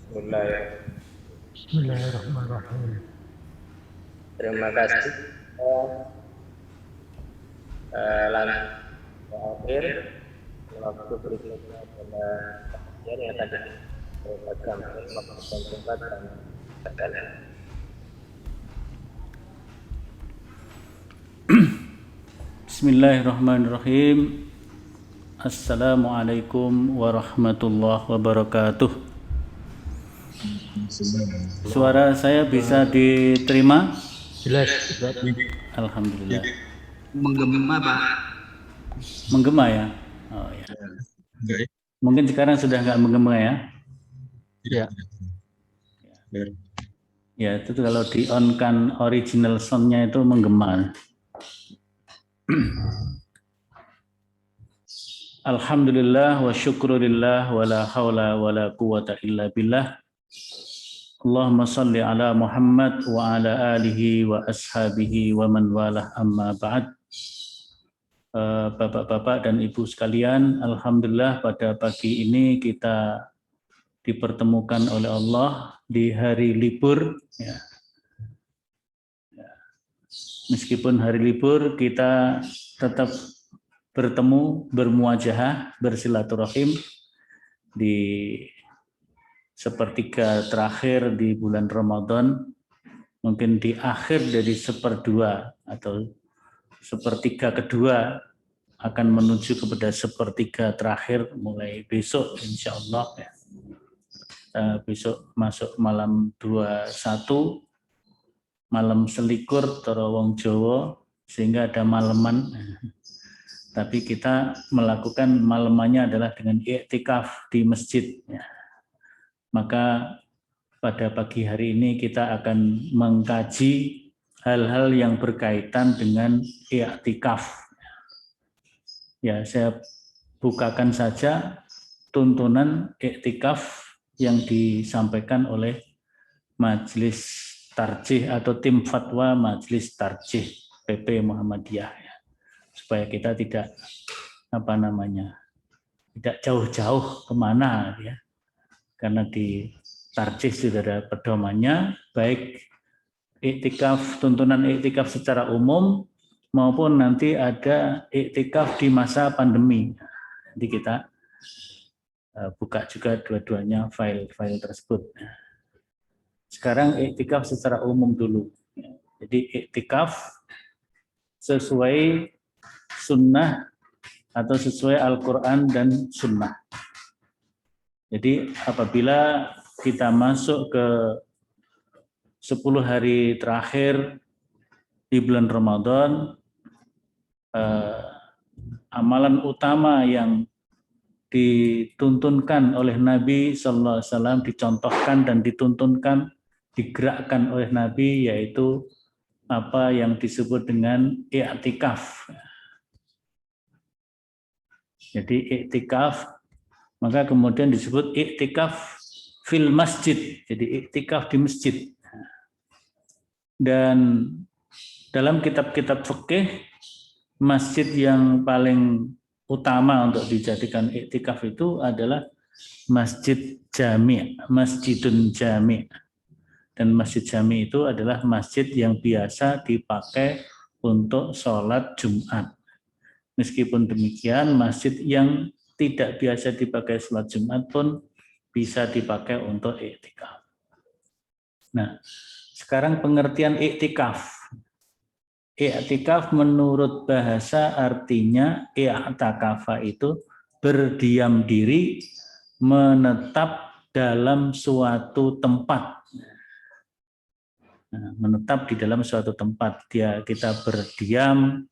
Bismillahirrahmanirrahim. Bismillahirrahmanirrahim. Terima kasih. Lanjut ke akhir. Waktu berikutnya adalah kajian yang tadi program waktu dan tempat dan segala. Bismillahirrahmanirrahim. Assalamualaikum warahmatullahi wabarakatuh. Suara saya bisa diterima? Jelas. Alhamdulillah. Menggema, Pak. Menggema ya? Oh ya. Mungkin sekarang sudah nggak menggema ya? Ya. Ya, itu kalau di on kan original sound-nya itu menggema. Alhamdulillah wa syukurillah wa la hawla wa la quwata illa billah. Allahumma salli ala Muhammad wa ala alihi wa ashabihi wa man walah amma ba'd. Bapak-bapak dan ibu sekalian, alhamdulillah pada pagi ini kita dipertemukan oleh Allah di hari libur. Ya. Meskipun hari libur, kita tetap bertemu, bermuajahah, bersilaturahim di sepertiga terakhir di bulan Ramadan, mungkin di akhir dari seperdua atau sepertiga kedua akan menuju kepada sepertiga terakhir mulai besok insya Allah ya. Besok masuk malam 21, malam selikur Terowong Jawa, sehingga ada maleman. Tapi kita melakukan malemannya adalah dengan i'tikaf di masjid. Ya. Maka pada pagi hari ini kita akan mengkaji hal-hal yang berkaitan dengan i'tikaf. Ya, saya bukakan saja tuntunan i'tikaf yang disampaikan oleh Majelis Tarjih atau tim fatwa Majelis Tarjih PP Muhammadiyah, ya. Supaya kita tidak tidak jauh-jauh kemana, ya. Karena di Tarjih sudah ada pedomannya, baik iktikaf, tuntunan iktikaf secara umum maupun nanti ada iktikaf di masa pandemi. Jadi kita buka juga dua-duanya file-file tersebut. Sekarang iktikaf secara umum dulu. Jadi iktikaf sesuai sunnah atau sesuai Al-Quran dan sunnah. Jadi apabila kita masuk ke 10 hari terakhir di bulan Ramadan, amalan utama yang dituntunkan oleh Nabi Sallallahu Alaihi Wasallam, dicontohkan dan dituntunkan, digerakkan oleh Nabi, yaitu apa yang disebut dengan i'tikaf. Jadi i'tikaf, maka kemudian disebut i'tikaf fil masjid, jadi i'tikaf di masjid. Dan dalam kitab-kitab fikih, masjid yang paling utama untuk dijadikan i'tikaf itu adalah masjid jami', masjidun jami'. Dan masjid jami' itu adalah masjid yang biasa dipakai untuk sholat Jumat. Meskipun demikian, masjid yang tidak biasa dipakai sholat Jumat pun bisa dipakai untuk i'tikaf. Nah, sekarang pengertian i'tikaf. I'tikaf menurut bahasa artinya i'takafa itu berdiam diri, menetap dalam suatu tempat. Nah, menetap di dalam suatu tempat, kita berdiam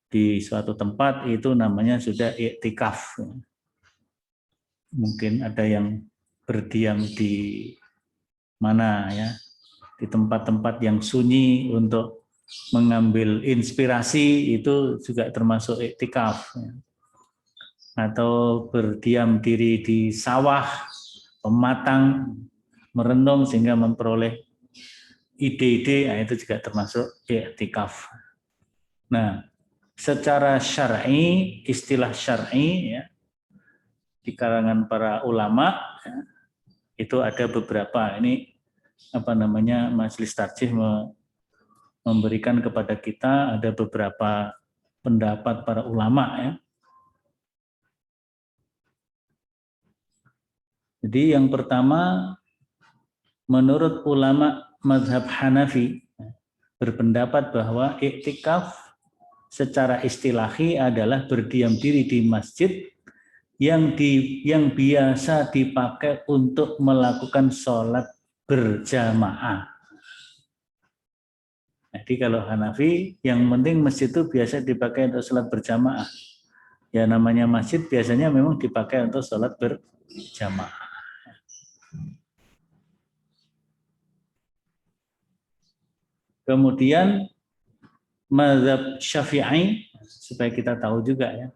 di suatu tempat, itu namanya sudah i'tikaf. Mungkin ada yang berdiam di mana ya, di tempat-tempat yang sunyi untuk mengambil inspirasi, itu juga termasuk i'tikaf. Atau berdiam diri di sawah, pematang, merenung sehingga memperoleh ide-ide, itu juga termasuk i'tikaf. Nah, secara syar'i, istilah syar'i ya, di kalangan para ulama, ya, Itu ada beberapa, ini apa namanya, Majelis Tarjih memberikan kepada kita ada beberapa pendapat para ulama ya. Jadi yang pertama, menurut ulama mazhab Hanafi berpendapat bahwa iktikaf secara istilahi adalah berdiam diri di masjid yang biasa dipakai untuk melakukan sholat berjamaah. Jadi kalau Hanafi, yang penting masjid itu biasa dipakai untuk sholat berjamaah. Ya namanya masjid biasanya memang dipakai untuk sholat berjamaah. Kemudian mazhab Syafi'i, supaya kita tahu juga ya.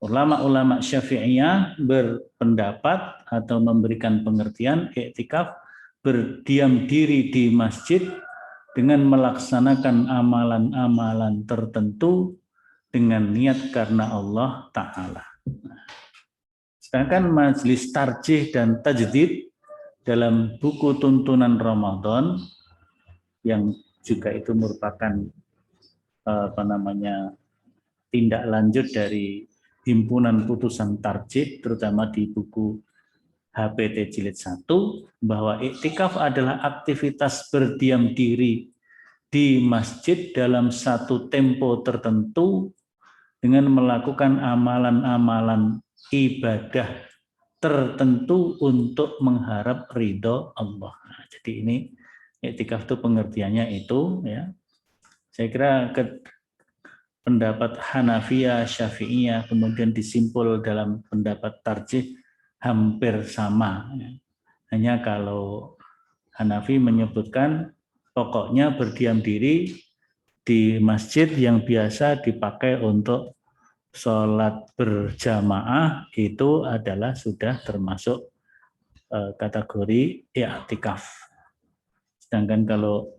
Ulama-ulama Syafi'iyah berpendapat atau memberikan pengertian iktikaf berdiam diri di masjid dengan melaksanakan amalan-amalan tertentu dengan niat karena Allah Ta'ala. Sedangkan Majelis Tarjih dan Tajdid dalam buku tuntunan Ramadan yang juga itu merupakan tindak lanjut dari himpunan putusan tarjih, terutama di buku HPT Jilid 1, bahwa iktikaf adalah aktivitas berdiam diri di masjid dalam satu tempo tertentu dengan melakukan amalan-amalan ibadah tertentu untuk mengharap ridho Allah. Nah, jadi ini iktikaf itu pengertiannya itu ya. Saya kira pendapat Hanafiyah, Syafi'iyah, kemudian disimpul dalam pendapat tarjih hampir sama. Hanya kalau Hanafi menyebutkan pokoknya berdiam diri di masjid yang biasa dipakai untuk sholat berjamaah itu adalah sudah termasuk kategori i'tikaf. Sedangkan kalau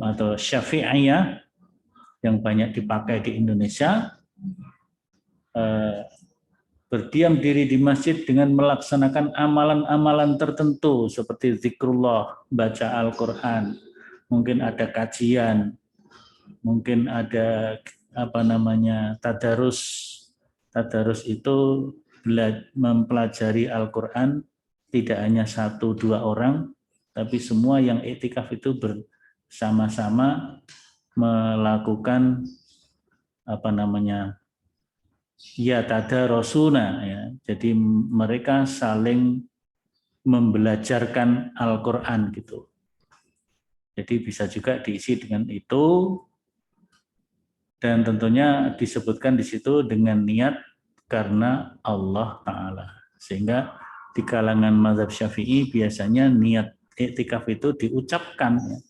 atau Syafi'iyah yang banyak dipakai di Indonesia, berdiam diri di masjid dengan melaksanakan amalan-amalan tertentu seperti zikrullah, baca Al-Quran, mungkin ada kajian, mungkin ada tadarus. Tadarus itu mempelajari Al-Quran tidak hanya 1-2 orang, tapi semua yang iktikaf itu bersama-sama melakukan ya tadarusuna ya. Jadi mereka saling membelajarkan Al-Qur'an gitu. Jadi bisa juga diisi dengan itu, dan tentunya disebutkan di situ dengan niat karena Allah Ta'ala. Sehingga di kalangan mazhab Syafi'i biasanya niat iktikaf itu diucapkan ya.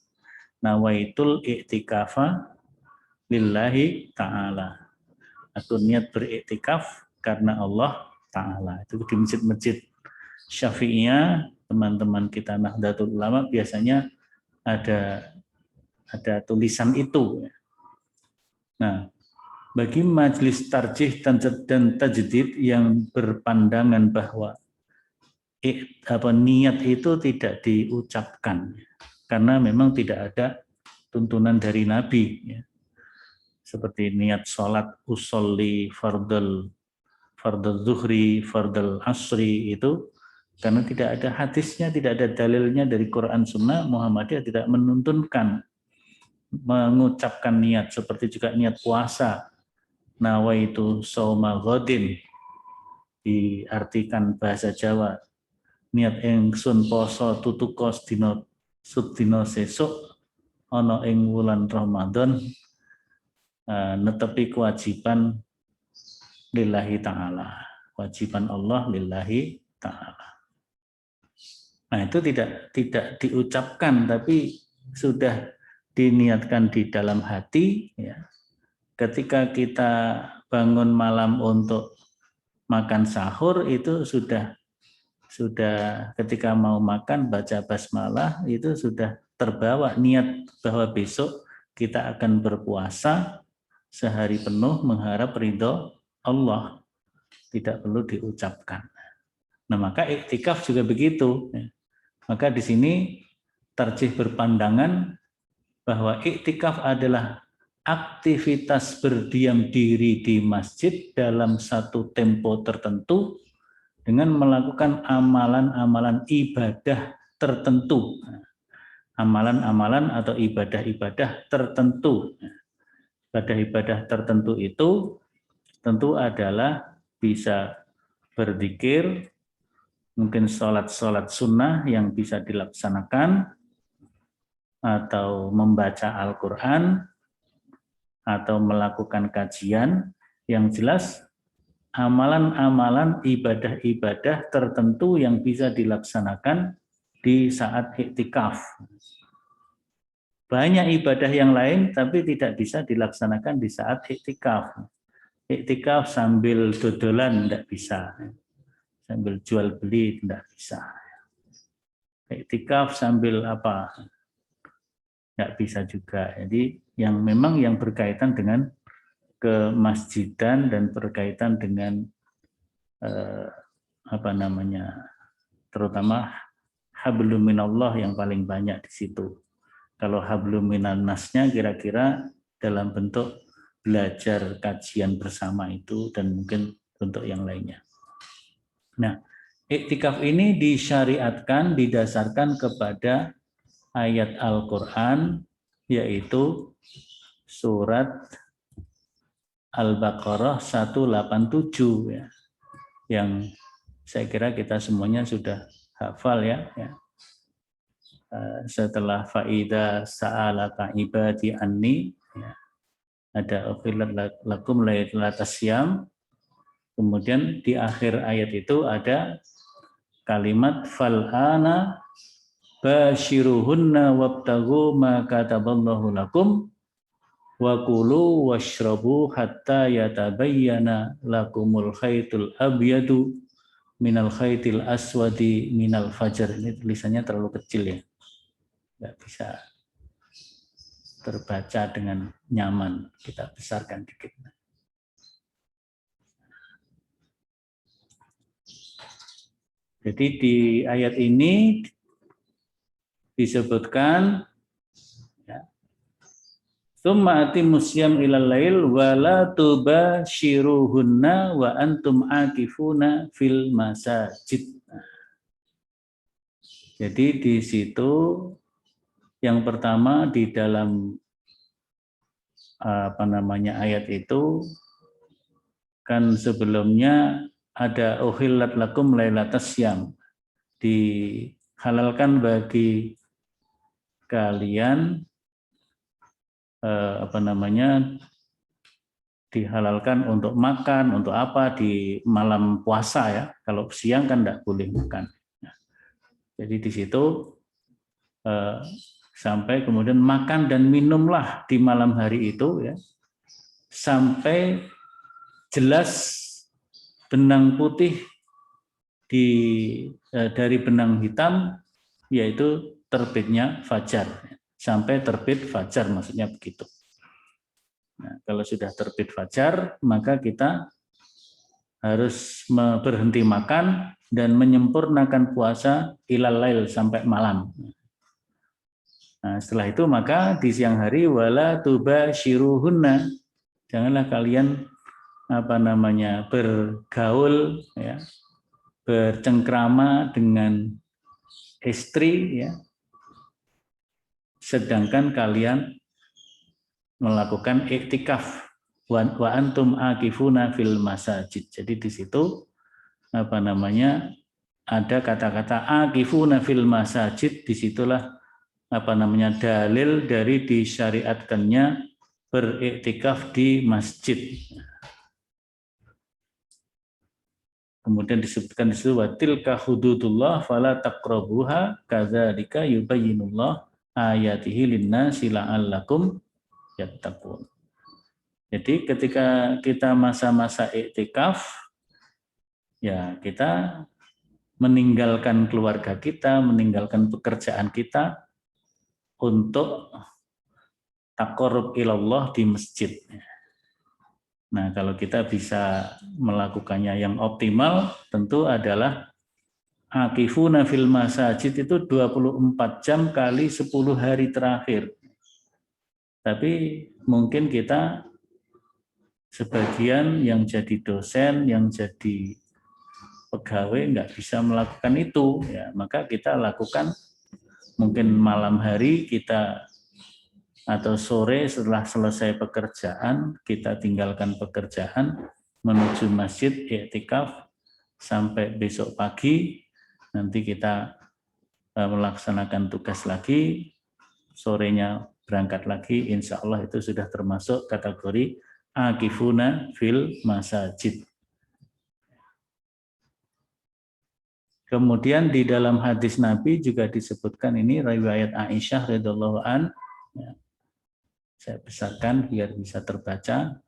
Nawaitul i'tikafa lillahi ta'ala. Aku niat beriktikaf karena Allah Ta'ala. Itu di masjid-masjid Syafi'iyah, teman-teman kita Nahdlatul Ulama biasanya ada tulisan itu. Nah, bagi Majelis Tarjih dan Tajdid yang berpandangan bahwa niat itu tidak diucapkan, karena memang tidak ada tuntunan dari Nabi ya. Seperti niat sholat usolli fardal zuhri, fardal asri itu karena tidak ada hadisnya, tidak ada dalilnya dari Quran Sunnah. Muhammadiyah tidak menuntunkan mengucapkan niat, seperti juga niat puasa. Nawaitu shauma ghadin diartikan bahasa Jawa, niat ingsun poso tutukos dina sudina sesuk ana ing wulan Ramadan, netepi kewajiban lillahi ta'ala, kewajiban Allah lillahi ta'ala. Nah, itu tidak diucapkan tapi sudah diniatkan di dalam hati ya. Ketika kita bangun malam untuk makan sahur itu sudah ketika mau makan baca basmalah itu sudah terbawa niat bahwa besok kita akan berpuasa sehari penuh mengharap ridho Allah, tidak perlu diucapkan. Nah, maka iktikaf juga begitu. Maka di sini tarjih berpandangan bahwa iktikaf adalah aktivitas berdiam diri di masjid dalam satu tempo tertentu dengan melakukan amalan-amalan ibadah tertentu. Amalan-amalan atau ibadah-ibadah tertentu. Ibadah-ibadah tertentu itu tentu adalah bisa berzikir, mungkin sholat-sholat sunnah yang bisa dilaksanakan, atau membaca Al-Quran, atau melakukan kajian. Yang jelas amalan-amalan ibadah-ibadah tertentu yang bisa dilaksanakan di saat iktikaf. Banyak ibadah yang lain tapi tidak bisa dilaksanakan di saat iktikaf. Iktikaf sambil dodolan tidak bisa, sambil jual beli tidak bisa. Iktikaf sambil apa? Tidak bisa juga. Jadi yang memang yang berkaitan dengan kemasjidan dan berkaitan dengan terutama hablum minallah yang paling banyak di situ. Kalau hablum minannasnya kira-kira dalam bentuk belajar kajian bersama itu dan mungkin bentuk yang lainnya. Nah, iktikaf ini disyariatkan didasarkan kepada ayat Al-Quran, yaitu surat Al-Baqarah 187 ya, yang saya kira kita semuanya sudah hafal ya. Setelah faida sa'alaka ibadi anni ya, ada ukhillat lakum lailatas syam, kemudian di akhir ayat itu ada kalimat fal'ana basyiruhunna wabtaghu ma kataballahu lakum wa kulu washrabu hatta yatabayyana lakumul khaitul abyadu minal khaitil aswadi minal fajar. Ini tulisannya terlalu kecil ya, nggak bisa terbaca dengan nyaman, kita besarkan dikit. Jadi di ayat ini disebutkan summa atimus syiyam ilal lail wa la tubashiruhunna wa antum akifuna fil masajid. Jadi di situ yang pertama di dalam ayat itu kan sebelumnya ada uhillat lakum lailatas syam, dihalalkan bagi kalian dihalalkan untuk makan, untuk apa di malam puasa ya. Kalau siang kan tidak boleh makan. Jadi di situ sampai kemudian makan dan minumlah di malam hari itu ya, sampai jelas benang putih dari benang hitam, yaitu terbitnya fajar. Sampai terbit fajar, maksudnya begitu. Nah, kalau sudah terbit fajar, maka kita harus berhenti makan dan menyempurnakan puasa ilal lail sampai malam. Nah, setelah itu maka di siang hari wala tubashiruhunna, janganlah kalian bergaul ya, bercengkrama dengan istri ya, sedangkan kalian melakukan iktikaf wa antum akifuna fil masajid. Jadi di situ ada kata-kata akifuna fil masajid, disitulah dalil dari disyariatkannya beriktikaf di masjid. Kemudian disebutkan di situ wa tilka hududullah fala taqrabuha kadzalika yubayyinullah ayatihi linnasi la'allakum yattaqun. Jadi ketika kita masa-masa iktikaf ya, kita meninggalkan keluarga kita, meninggalkan pekerjaan kita untuk taqarrub ilallah di masjid. Nah, kalau kita bisa melakukannya yang optimal, tentu adalah akifuna fil masajid itu 24 jam kali 10 hari terakhir. Tapi mungkin kita sebagian yang jadi dosen, yang jadi pegawai nggak bisa melakukan itu, ya maka kita lakukan mungkin malam hari kita atau sore setelah selesai pekerjaan kita tinggalkan pekerjaan menuju masjid i'tikaf sampai besok pagi, nanti kita melaksanakan tugas lagi, sorenya berangkat lagi, insya Allah itu sudah termasuk kategori akifuna fil masajid. Kemudian di dalam hadis Nabi juga disebutkan ini riwayat Aisyah radhiyallahu an. Ya. Saya besarkan biar bisa terbaca.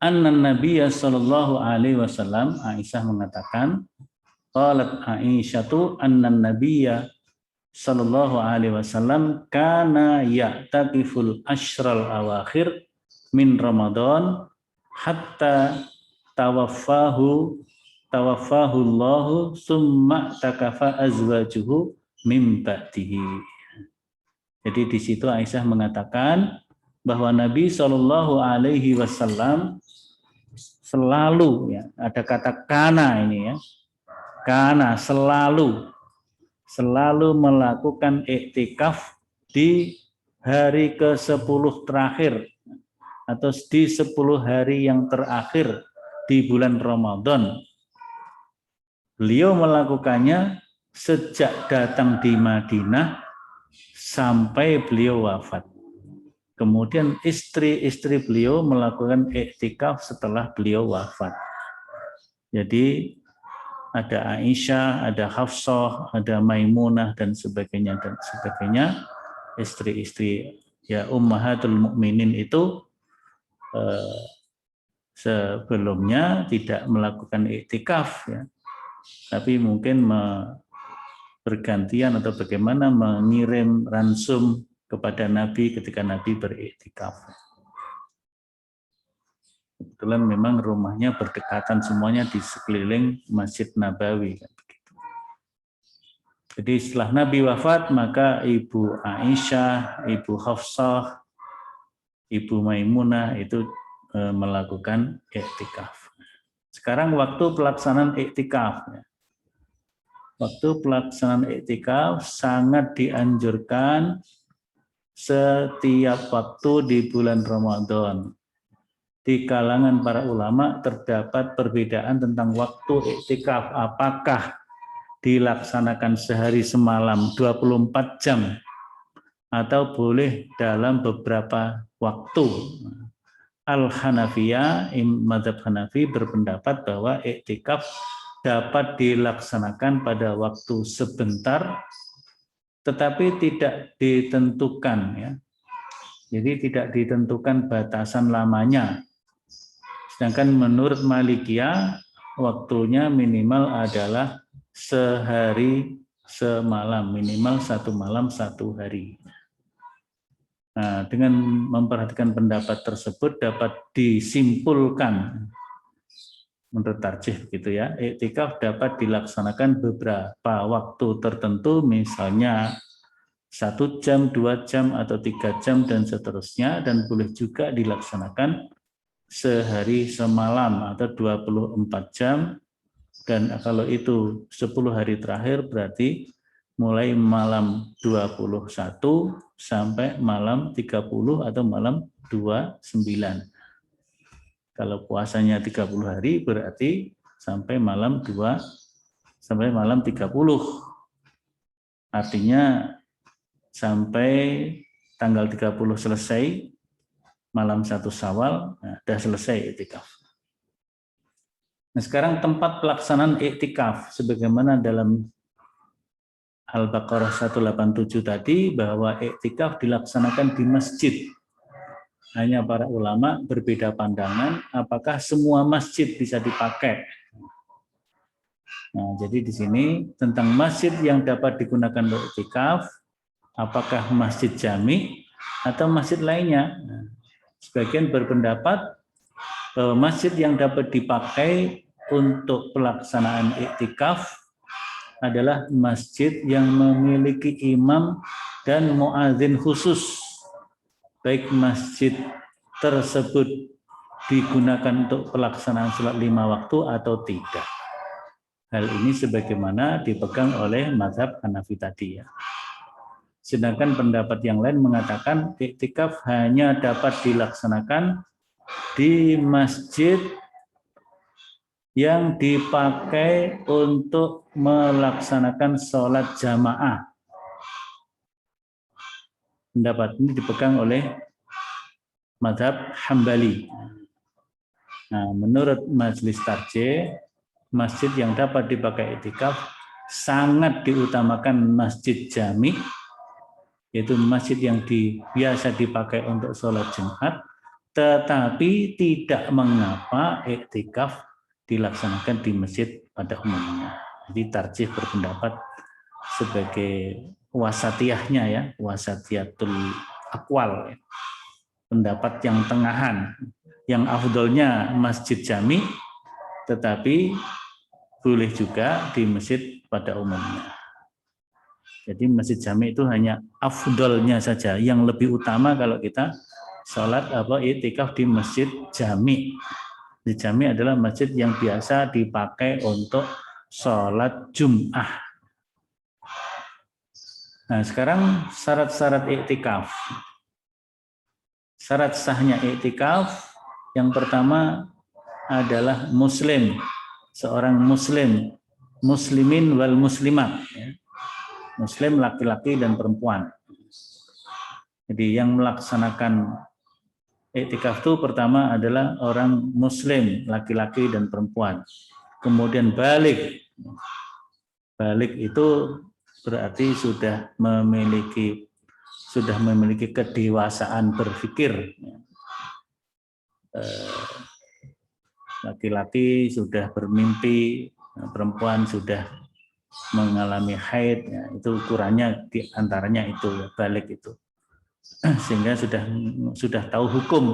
Annan Nabiyya sallallahu alaihi wasallam, Aisyah mengatakan, qalat Aisyatu annan Nabiyya sallallahu alaihi wasallam kana ya'takiful ashral awakhir min Ramadan hatta tawaffahu Allahu summa takafa azwajuhu min ba'dihi. Jadi di situ Aisyah mengatakan bahwa Nabi Shallallahu alaihi wasallam selalu, ya, ada kata kana ini ya, kana selalu melakukan iktikaf di hari ke-10 terakhir atau di 10 hari yang terakhir di bulan Ramadan. Beliau melakukannya sejak datang di Madinah sampai beliau wafat. Kemudian istri-istri beliau melakukan iktikaf setelah beliau wafat. Jadi ada Aisyah, ada Hafsah, ada Maimunah dan sebagainya. Istri-istri ya ummahatul mukminin itu sebelumnya tidak melakukan iktikaf, ya, tapi mungkin bergantian atau bagaimana mengirim ransum kepada Nabi ketika Nabi beriktikaf. Kebetulan memang rumahnya berdekatan semuanya di sekeliling Masjid Nabawi. Jadi setelah Nabi wafat, maka Ibu Aisyah, Ibu Hafsah, Ibu Maimunah itu melakukan iktikaf. Sekarang waktu pelaksanaan iktikaf. Waktu pelaksanaan iktikaf sangat dianjurkan setiap waktu di bulan Ramadan. Di kalangan para ulama terdapat perbedaan tentang waktu iktikaf. Apakah dilaksanakan sehari semalam 24 jam atau boleh dalam beberapa waktu. Al-Hanafiyah, mazhab Hanafi berpendapat bahwa iktikaf dapat dilaksanakan pada waktu sebentar tetapi tidak ditentukan, ya. Jadi tidak ditentukan batasan lamanya. Sedangkan menurut Malikiyah waktunya minimal adalah sehari semalam, minimal 1 malam 1 hari. Nah, dengan memperhatikan pendapat tersebut dapat disimpulkan menurut tarjih begitu ya, iktikaf dapat dilaksanakan beberapa waktu tertentu, misalnya 1 jam, 2 jam, atau 3 jam, dan seterusnya, dan boleh juga dilaksanakan sehari semalam atau 24 jam, dan kalau itu 10 hari terakhir berarti mulai malam 21 sampai malam 30 atau malam 29. Kalau puasanya 30 hari berarti sampai malam 30. Artinya sampai tanggal 30 selesai, malam 1 Syawal, nah, sudah selesai iktikaf. Nah, sekarang tempat pelaksanaan iktikaf sebagaimana dalam Al-Baqarah 187 tadi, bahwa iktikaf dilaksanakan di masjid. Hanya para ulama berbeda pandangan apakah semua masjid bisa dipakai. Nah, jadi di sini tentang masjid yang dapat digunakan untuk i'tikaf, apakah masjid jami atau masjid lainnya. Nah, sebagian berpendapat bahwa masjid yang dapat dipakai untuk pelaksanaan i'tikaf adalah masjid yang memiliki imam dan muadzin khusus, baik masjid tersebut digunakan untuk pelaksanaan sholat 5 waktu atau tidak. Hal ini sebagaimana dipegang oleh mazhab Hanafi tadi ya. Sedangkan pendapat yang lain mengatakan i'tikaf hanya dapat dilaksanakan di masjid yang dipakai untuk melaksanakan sholat jamaah. Pendapat ini dipegang oleh mazhab Hambali. Nah, menurut Majelis Tarjih, masjid yang dapat dipakai i'tikaf sangat diutamakan masjid jami, yaitu masjid yang biasa dipakai untuk sholat Jumat, tetapi tidak mengapa i'tikaf dilaksanakan di masjid pada umumnya. Jadi tarjih berpendapat sebagai wasatiyahnya ya, wasatiyatul aqwal, pendapat yang tengahan, yang afdolnya masjid jami, tetapi boleh juga di masjid pada umumnya. Jadi masjid jami itu hanya afdolnya saja, yang lebih utama kalau kita sholat i'tikaf di masjid jami. Masjid jami adalah masjid yang biasa dipakai untuk sholat Jum'ah. Nah, sekarang syarat-syarat i'tikaf. Syarat sahnya i'tikaf yang pertama adalah muslim, seorang muslim, muslimin wal muslimat, muslim laki-laki dan perempuan. Jadi yang melaksanakan i'tikaf itu pertama adalah orang muslim, laki-laki dan perempuan. Kemudian balik. Balik itu berarti sudah memiliki kedewasaan berpikir. Laki-laki sudah bermimpi, perempuan sudah mengalami haid, ya, itu ukurannya di antaranya itu ya, balik itu, sehingga sudah tahu hukum,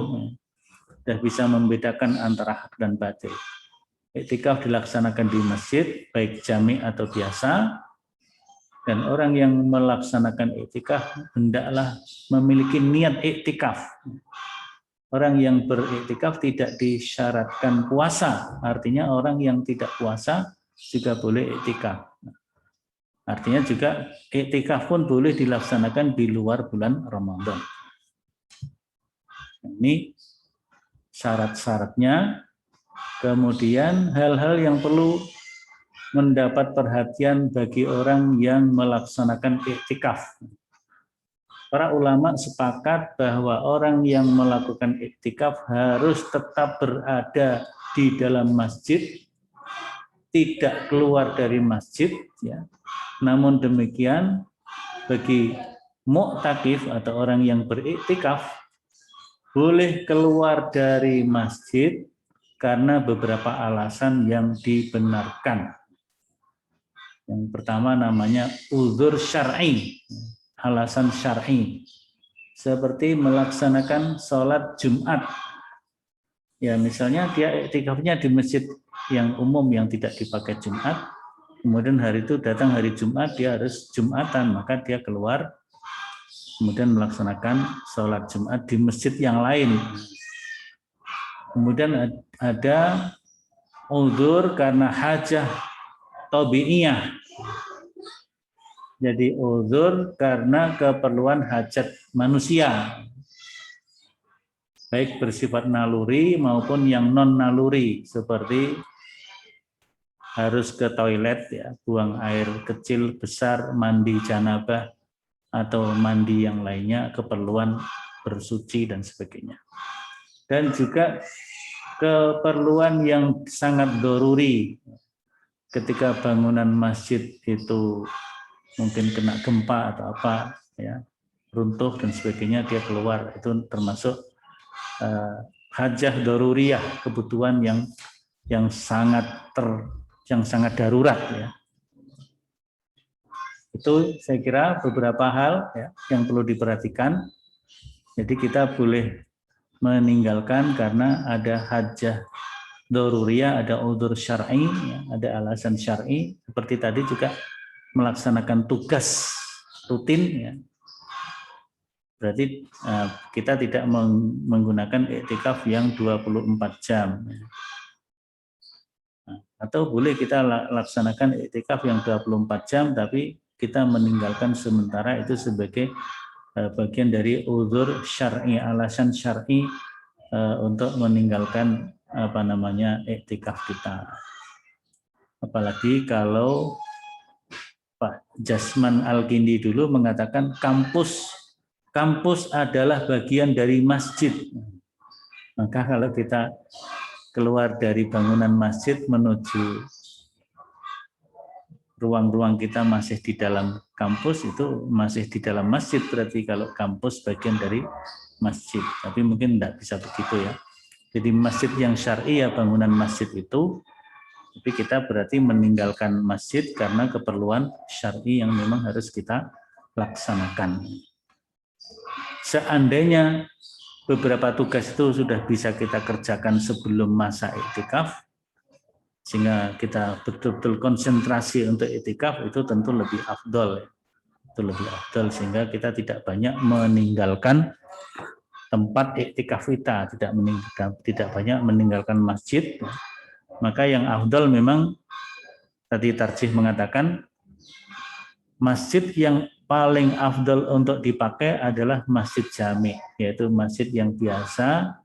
sudah bisa membedakan antara hak dan batil. I'tikaf dilaksanakan di masjid baik jami atau biasa, dan orang yang melaksanakan i'tikaf hendaklah memiliki niat i'tikaf. Orang yang beriktikaf tidak disyaratkan puasa, artinya orang yang tidak puasa juga boleh iktikaf. Artinya juga iktikaf pun boleh dilaksanakan di luar bulan Ramadan. Ini syarat-syaratnya. Kemudian hal-hal yang perlu mendapat perhatian bagi orang yang melaksanakan iktikaf. Para ulama sepakat bahwa orang yang melakukan iktikaf harus tetap berada di dalam masjid, tidak keluar dari masjid. Ya. Namun demikian, bagi mu'takif atau orang yang beriktikaf, boleh keluar dari masjid karena beberapa alasan yang dibenarkan. Yang pertama namanya uzur syar'i. Alasan syar'i, seperti melaksanakan sholat Jumat. Ya, misalnya dia iktikafnya di masjid yang umum yang tidak dipakai Jumat, kemudian hari itu datang hari Jumat, dia harus Jumatan, maka dia keluar, kemudian melaksanakan sholat Jumat di masjid yang lain. Kemudian ada uzur karena hajah tabi'iyah. Jadi uzur karena keperluan hajat manusia, baik bersifat naluri maupun yang non naluri, seperti harus ke toilet, ya, buang air kecil, besar, mandi janabah atau mandi yang lainnya, keperluan bersuci dan sebagainya. Dan juga keperluan yang sangat doruri, ketika bangunan masjid itu mungkin kena gempa atau apa, ya, runtuh dan sebagainya, dia keluar, itu termasuk hajah doruriyah, kebutuhan yang sangat yang sangat darurat ya. Itu saya kira beberapa hal ya, yang perlu diperhatikan. Jadi kita boleh meninggalkan karena ada hajah daruriyah, ada udzur syar'i, ya, ada alasan syar'i. Seperti tadi juga melaksanakan tugas rutin, ya. Berarti kita tidak menggunakan iktikaf yang 24 jam. Ya. Atau boleh kita laksanakan iktikaf yang 24 jam, tapi kita meninggalkan sementara itu sebagai bagian dari udzur syar'i, alasan syar'i untuk meninggalkan iktikaf kita. Apalagi kalau Pak Jasman Al-Kindi dulu mengatakan kampus adalah bagian dari masjid. Maka kalau kita keluar dari bangunan masjid menuju ruang-ruang kita masih di dalam kampus, itu masih di dalam masjid, berarti kalau kampus bagian dari masjid. Tapi mungkin tidak bisa begitu ya. Jadi masjid yang syar'i ya bangunan masjid itu, tapi kita berarti meninggalkan masjid karena keperluan syar'i yang memang harus kita laksanakan. Seandainya beberapa tugas itu sudah bisa kita kerjakan sebelum masa iktikaf, sehingga kita betul-betul konsentrasi untuk iktikaf, itu tentu lebih afdol. Itu lebih afdol sehingga kita tidak banyak meninggalkan tempat iktikaf kita, tidak banyak meninggalkan masjid. Maka yang afdol memang tadi Tarjih mengatakan masjid yang paling afdol untuk dipakai adalah masjid jami, yaitu masjid yang biasa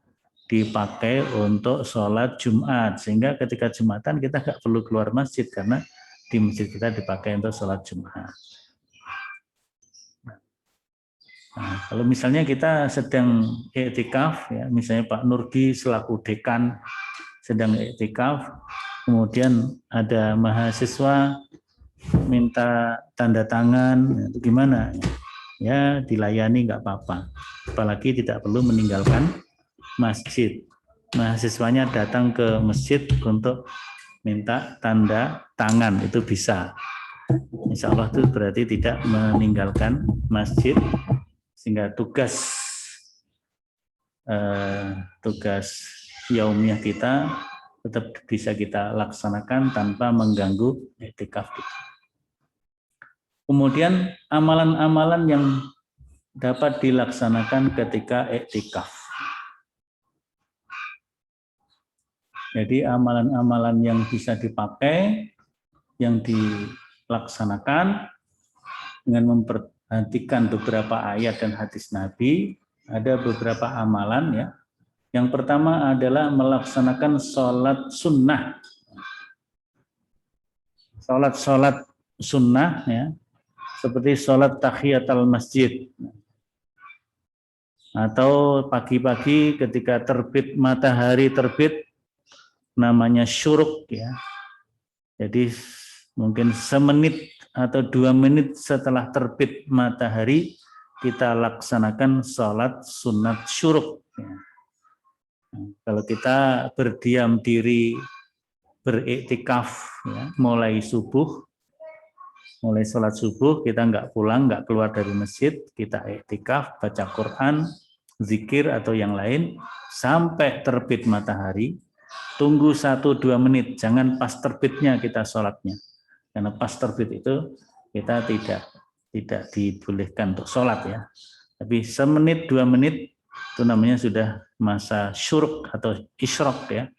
dipakai untuk sholat Jumat, sehingga ketika Jumatan kita nggak perlu keluar masjid karena di masjid kita dipakai untuk sholat Jumat. Nah, kalau misalnya kita sedang iktikaf, ya, misalnya Pak Nurgi selaku dekan sedang iktikaf, kemudian ada mahasiswa minta tanda tangan, itu gimana? Ya dilayani nggak apa-apa, apalagi tidak perlu meninggalkan masjid. Mahasiswanya datang ke masjid untuk minta tanda tangan, itu bisa. Insya Allah itu berarti tidak meninggalkan masjid, sehingga tugas yaumiyah kita tetap bisa kita laksanakan tanpa mengganggu iktikaf kita. Kemudian amalan-amalan yang dapat dilaksanakan ketika iktikaf. Jadi amalan-amalan yang bisa dipakai, yang dilaksanakan dengan memperhatikan beberapa ayat dan hadis Nabi, ada beberapa amalan ya. Yang pertama adalah melaksanakan sholat sunnah. Sholat sunnah ya, seperti sholat tahiyatul masjid. Atau pagi-pagi ketika terbit matahari terbit, namanya syuruk ya. Jadi mungkin semenit atau 2 menit setelah terbit matahari kita laksanakan sholat sunat syuruk. Ya. Nah, kalau kita berdiam diri beriktikaf ya, mulai sholat subuh kita nggak pulang, nggak keluar dari masjid, kita iktikaf baca Quran, zikir atau yang lain sampai terbit matahari. Tunggu 1-2 menit, jangan pas terbitnya kita sholatnya. Karena pas terbit itu kita tidak dibolehkan untuk sholat ya. Tapi semenit 2 menit itu namanya sudah masa syuruk atau isyraq ya.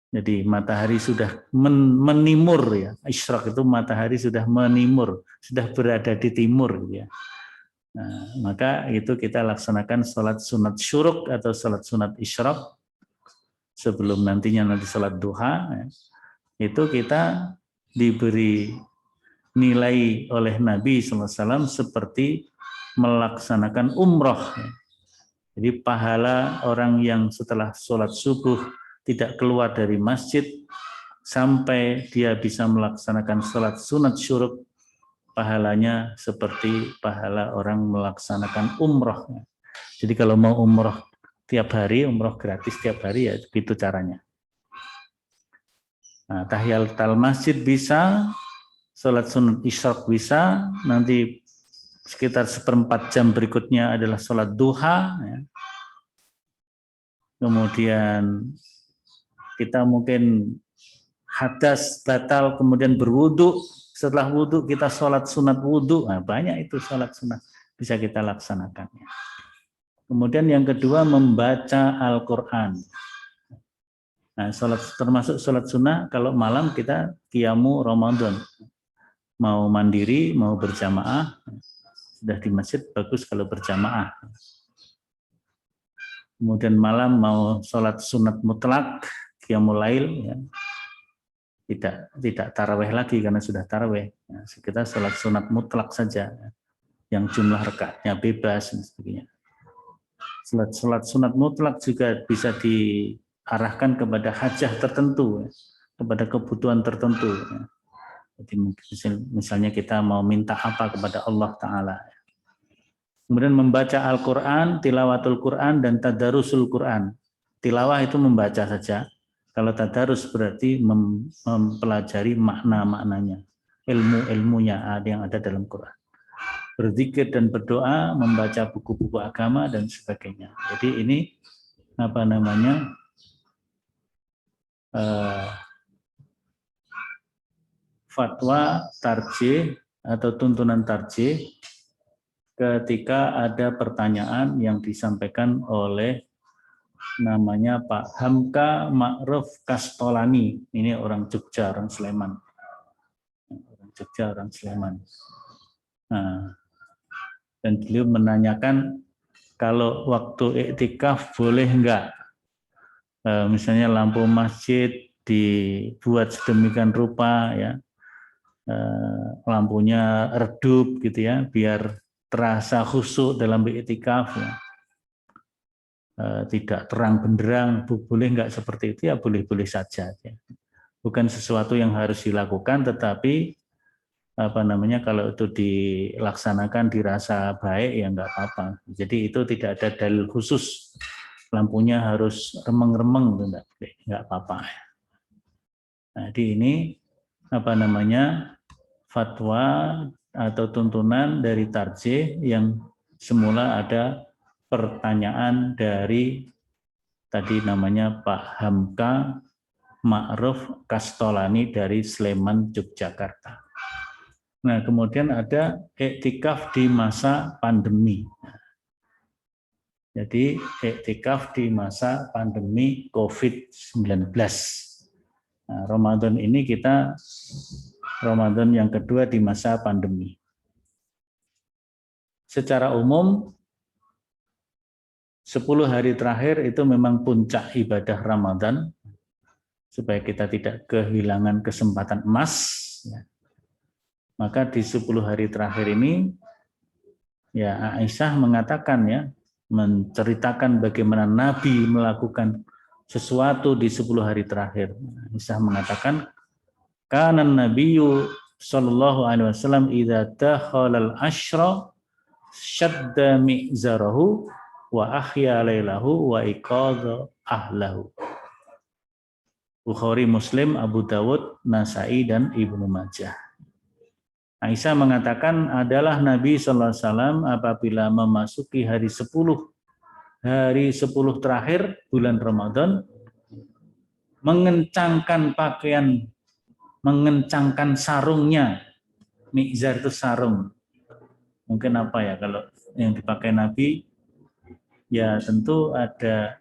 Jadi matahari sudah menimur ya. Isyraq itu matahari sudah menimur, sudah berada di timur gitu ya. Nah, maka itu kita laksanakan sholat sunat syuruk atau sholat sunat isyraq. Sebelum nanti sholat duha, ya, itu kita diberi nilai oleh Nabi SAW seperti melaksanakan umroh. Ya. Jadi pahala orang yang setelah sholat subuh tidak keluar dari masjid sampai dia bisa melaksanakan sholat sunat syuruk, pahalanya seperti pahala orang melaksanakan umroh. Ya. Jadi kalau mau umroh tiap hari, umroh gratis tiap hari, ya begitu caranya. Nah, tahiyatul masjid bisa, sholat sunat isyraq bisa, nanti sekitar 1/4 jam berikutnya adalah sholat duha. Ya. Kemudian kita mungkin hadas batal, kemudian berwudu. Setelah wudu kita sholat sunat wudu. Nah, banyak itu sholat sunat bisa kita laksanakan. Kemudian yang kedua membaca Al-Quran. Nah, termasuk sholat sunnah kalau malam kita qiyamu Ramadan. Mau mandiri, mau berjamaah. Sudah di masjid bagus kalau berjamaah. Kemudian malam mau sholat sunat mutlak, qiyamul lail, ya. Tidak taraweh lagi karena sudah taraweh. Nah, kita sholat sunat mutlak saja, yang jumlah rakaatnya bebas dan sebagainya. Sholat sunat mutlak juga bisa diarahkan kepada hajah tertentu, ya, kepada kebutuhan tertentu. Ya. Jadi misalnya kita mau minta apa kepada Allah Ta'ala. Kemudian membaca Al-Quran, tilawatul Quran, dan tadarusul Quran. Tilawah itu membaca saja. Kalau tadarus berarti mempelajari makna-maknanya, ilmu-ilmunya yang ada dalam Quran. Berzikir dan berdoa, membaca buku-buku agama dan sebagainya. Jadi ini apa namanya fatwa tarjih atau tuntunan tarjih ketika ada pertanyaan yang disampaikan oleh namanya Pak Hamka Ma'ruf Kastolani. Ini orang Jogja, orang Sleman. Orang Jogja, orang Sleman. Nah, dan beliau menanyakan kalau waktu iktikaf boleh enggak misalnya lampu masjid dibuat sedemikian rupa, ya, lampunya redup gitu ya, biar terasa khusyuk dalam iktikaf, ya. Tidak terang benderang, boleh enggak seperti itu? Ya boleh-boleh saja, ya. Bukan sesuatu yang harus dilakukan, tetapi apa namanya kalau itu dilaksanakan dirasa baik ya enggak apa-apa. Jadi itu tidak ada dalil khusus lampunya harus remeng-remeng, enggak apa-apa. Nah, jadi ini apa namanya fatwa atau tuntunan dari tarjih yang semula ada pertanyaan dari tadi namanya Pak Hamka Ma'ruf Kastolani dari Sleman, Yogyakarta. Nah, kemudian ada iktikaf di masa pandemi. Jadi iktikaf di masa pandemi COVID-19. Nah, Ramadan ini kita Ramadan yang kedua di masa pandemi. Secara umum 10 hari terakhir itu memang puncak ibadah Ramadan, supaya kita tidak kehilangan kesempatan emas. Maka di 10 hari terakhir ini, ya Aisyah mengatakan, ya, menceritakan bagaimana Nabi melakukan sesuatu di 10 hari terakhir. Aisyah mengatakan, kana nabiyyu sallallahu alaihi wasallam idza dakhala al-ashra syadda mi'zarahu wa ahya lailahu wa iqadha ahlahu. Bukhari, Muslim, Abu Dawud, Nasai, dan Ibnu Majah. Aisyah mengatakan adalah Nabi SAW apabila memasuki hari 10 terakhir bulan Ramadan, mengencangkan pakaian, mengencangkan sarungnya. Mizar itu sarung. Mungkin apa ya kalau yang dipakai Nabi? Ya tentu ada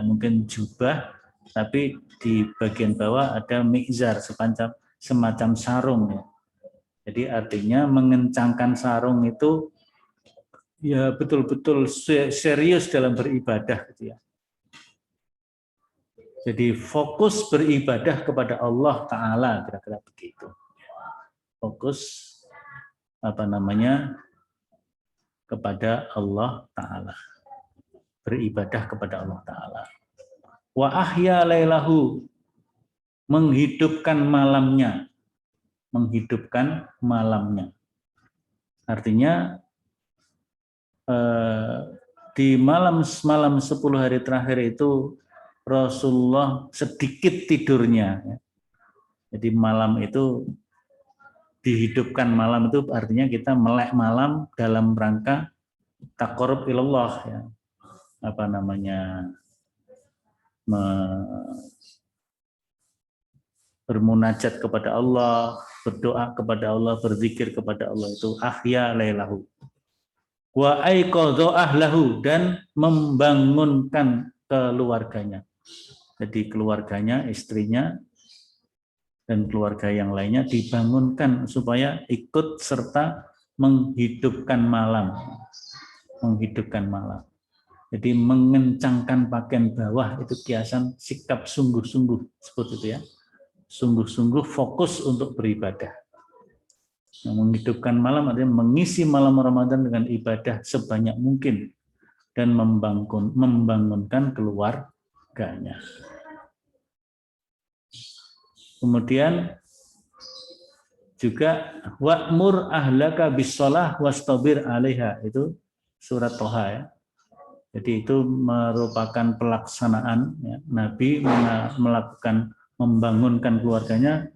mungkin jubah, tapi di bagian bawah ada mizar, semacam sarung, ya. Jadi artinya mengencangkan sarung itu ya betul-betul serius dalam beribadah, gitu ya. Jadi fokus beribadah kepada Allah Ta'ala, kira-kira begitu. Fokus apa namanya kepada Allah Ta'ala, beribadah kepada Allah Ta'ala. Wa ahya lailahu, menghidupkan malamnya. Menghidupkan malamnya. Artinya di malam 10 hari terakhir itu Rasulullah sedikit tidurnya. Jadi malam itu dihidupkan, malam itu artinya kita melek malam dalam rangka taqarrub ilallah ya. Apa namanya? Bermunajat kepada Allah, berdoa kepada Allah, berzikir kepada Allah, itu ahya lailahu. Wa aiqadha ahlahu, dan membangunkan keluarganya. Jadi keluarganya, istrinya dan keluarga yang lainnya dibangunkan supaya ikut serta menghidupkan malam. Menghidupkan malam. Jadi mengencangkan pakaian bawah, itu kiasan sikap sungguh-sungguh, seperti itu ya. Sungguh-sungguh fokus untuk beribadah. Nah, menghidupkan malam artinya mengisi malam Ramadan dengan ibadah sebanyak mungkin dan membangunkan keluarganya. Kemudian juga wa'mur ahlaka bis-shalah wastabir 'alaiha, itu surat Thaha ya. Jadi itu merupakan pelaksanaan ya, Nabi melakukan membangunkan keluarganya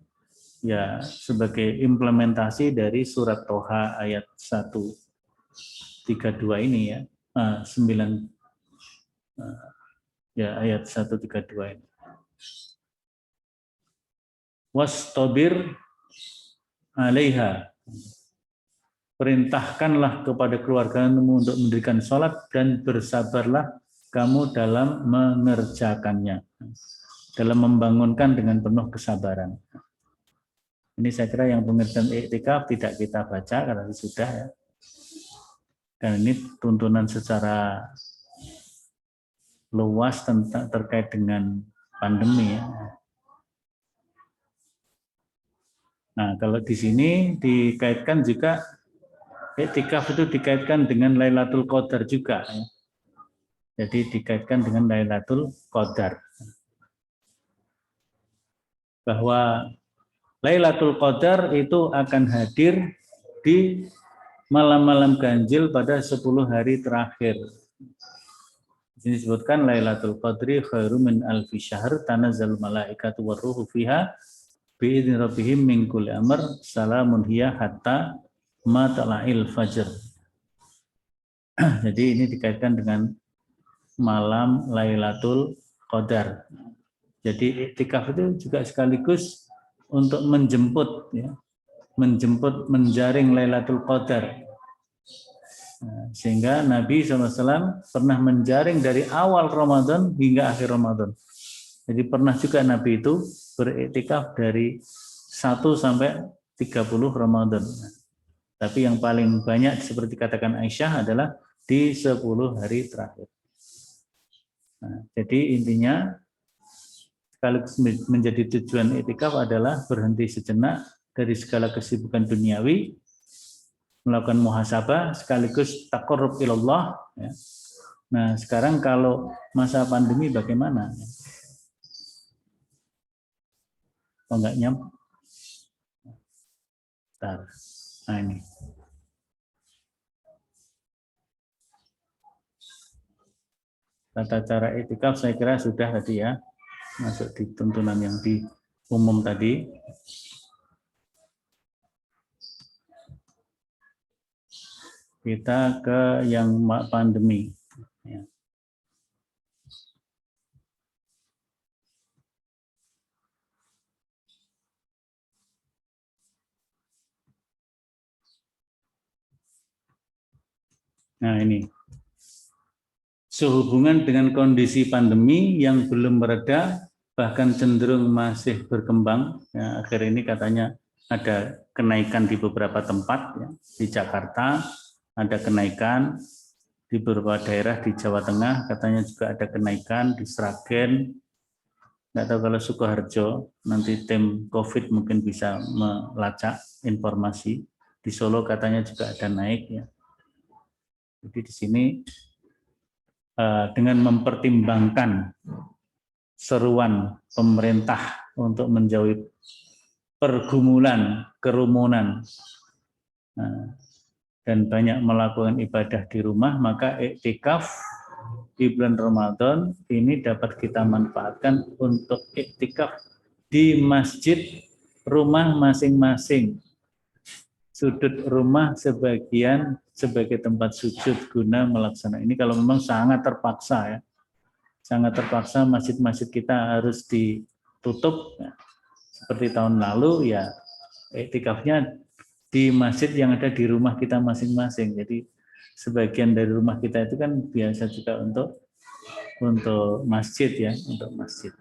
ya sebagai implementasi dari surat Thaha ayat 132 ini ya. 9 ya ayat 132 ini. Wastabir 'alaiha. Perintahkanlah kepada keluargamu untuk mendirikan sholat dan bersabarlah kamu dalam mengerjakannya, dalam membangunkan dengan penuh kesabaran. Ini saya kira yang pengertian iktikaf tidak kita baca karena sudah ya. Karena ini tuntunan secara luas tentang terkait dengan pandemi ya. Nah, kalau di sini dikaitkan juga iktikaf itu dikaitkan dengan Lailatul Qadar juga ya. Jadi dikaitkan dengan Lailatul Qadar. Bahwa Lailatul Qadar itu akan hadir di malam-malam ganjil pada 10 hari terakhir. Di sini disebutkan Lailatul Qadri khairum min alfi syahr tanazzalul malaikatu warruhu fiha bi'idzni rabbihim min kulli amr salamun hiya hatta matla'il fajr. Jadi ini dikaitkan dengan malam Lailatul Qadar. Jadi iktikaf itu juga sekaligus untuk menjemput ya, menjaring Lailatul Qadar. Nah, sehingga Nabi SAW pernah menjaring dari awal Ramadan hingga akhir Ramadan. Jadi pernah juga Nabi itu beriktikaf dari 1 sampai 30 Ramadan. Tapi yang paling banyak seperti katakan Aisyah adalah di 10 hari terakhir. Nah, jadi intinya sekaligus menjadi tujuan iktikaf adalah berhenti sejenak dari segala kesibukan duniawi, melakukan muhasabah sekaligus taqarrub ilallah. Ya. Nah, sekarang kalau masa pandemi bagaimana? Oh, enggak nyampe? Bentar. Nah, ini. Tata cara iktikaf saya kira sudah tadi ya, masuk di tuntunan yang di umum tadi. Kita ke yang pandemi. Ya. Nah ini, sehubungan dengan kondisi pandemi yang belum mereda, bahkan cenderung masih berkembang. Ya, akhir ini katanya ada kenaikan di beberapa tempat. Ya. Di Jakarta ada kenaikan, di beberapa daerah di Jawa Tengah katanya juga ada kenaikan, di Sragen. Nggak tahu kalau Sukoharjo, nanti tim COVID mungkin bisa melacak informasi. Di Solo katanya juga ada naik. Ya. Jadi di sini dengan mempertimbangkan seruan pemerintah untuk menjauhi pergumulan, kerumunan, dan banyak melakukan ibadah di rumah, maka iktikaf di bulan Ramadan ini dapat kita manfaatkan untuk iktikaf di masjid rumah masing-masing. Sudut rumah sebagian sebagai tempat sujud guna melaksanakan ini kalau memang sangat terpaksa ya. Sangat terpaksa masjid-masjid kita harus ditutup ya. Seperti tahun lalu ya iktikafnya di masjid yang ada di rumah kita masing-masing. Jadi sebagian dari rumah kita itu kan biasa juga untuk masjid ya, untuk masjid.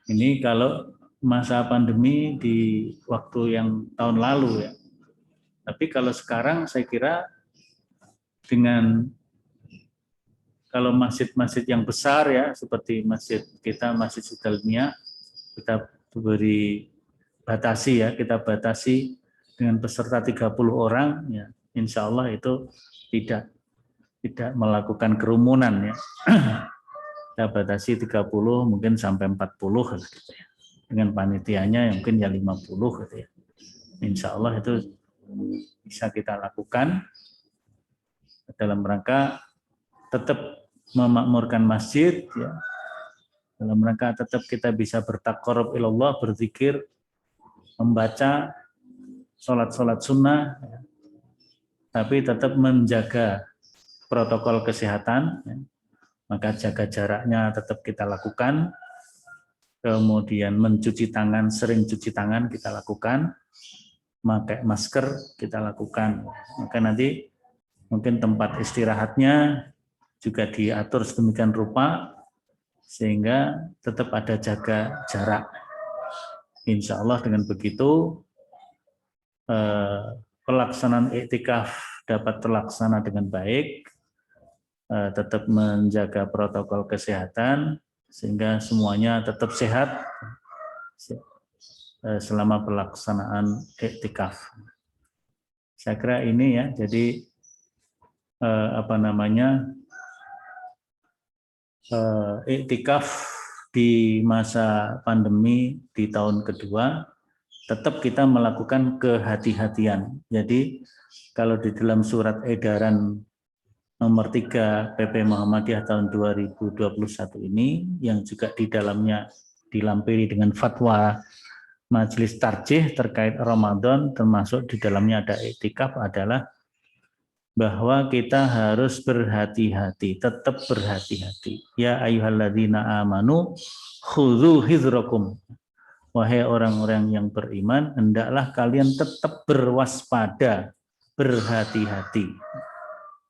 Ini kalau masa pandemi di waktu yang tahun lalu ya. Tapi kalau sekarang saya kira dengan kalau masjid-masjid yang besar ya seperti masjid kita Masjid Sudalmia kita kita batasi dengan peserta 30 orang ya. Insya Allah itu tidak melakukan kerumunan ya. Kita batasi 30 mungkin sampai 40 gitu ya. Dengan panitianya yang mungkin ya 50 gitu ya. Insya Allah itu bisa kita lakukan dalam rangka tetap memakmurkan masjid ya. Dalam rangka tetap kita bisa bertaqarrub ilallah, berzikir, membaca sholat sunnah ya. Tapi tetap menjaga protokol kesehatan ya. Maka jaga jaraknya tetap kita lakukan. Kemudian mencuci tangan, sering cuci tangan kita lakukan. Pakai masker kita lakukan. Maka nanti mungkin tempat istirahatnya juga diatur sedemikian rupa sehingga tetap ada jaga jarak. Insya Allah dengan begitu pelaksanaan iktikaf dapat terlaksana dengan baik, tetap menjaga protokol kesehatan sehingga semuanya tetap sehat selama pelaksanaan iktikaf. Saya kira ini ya, jadi iktikaf di masa pandemi di tahun kedua tetap kita melakukan kehati-hatian. Jadi kalau di dalam surat edaran nomor 3 PP Muhammadiyah tahun 2021 ini yang juga di dalamnya dilampiri dengan fatwa Majelis Tarjih terkait Ramadan, termasuk di dalamnya ada iktikaf, adalah bahwa kita harus berhati-hati, tetap berhati-hati. Ya ayyuhalladzina amanu khudzu hizrakum. Wahai orang-orang yang beriman, hendaklah kalian tetap berwaspada, berhati-hati.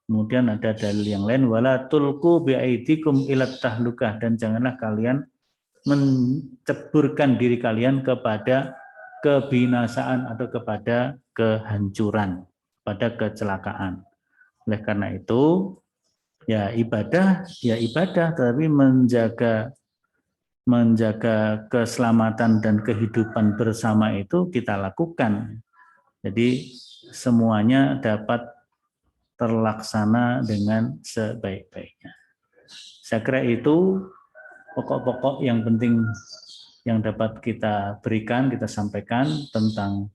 Kemudian ada dalil yang lain, wala tulqu biaidikum ilat tahlukah, dan janganlah kalian menceburkan diri kalian kepada kebinasaan atau kepada kehancuran, pada kecelakaan. Oleh karena itu, ya ibadah, tetapi menjaga keselamatan dan kehidupan bersama itu kita lakukan. Jadi semuanya dapat terlaksana dengan sebaik-baiknya. Saya kira itu pokok-pokok yang penting yang dapat kita berikan, kita sampaikan tentang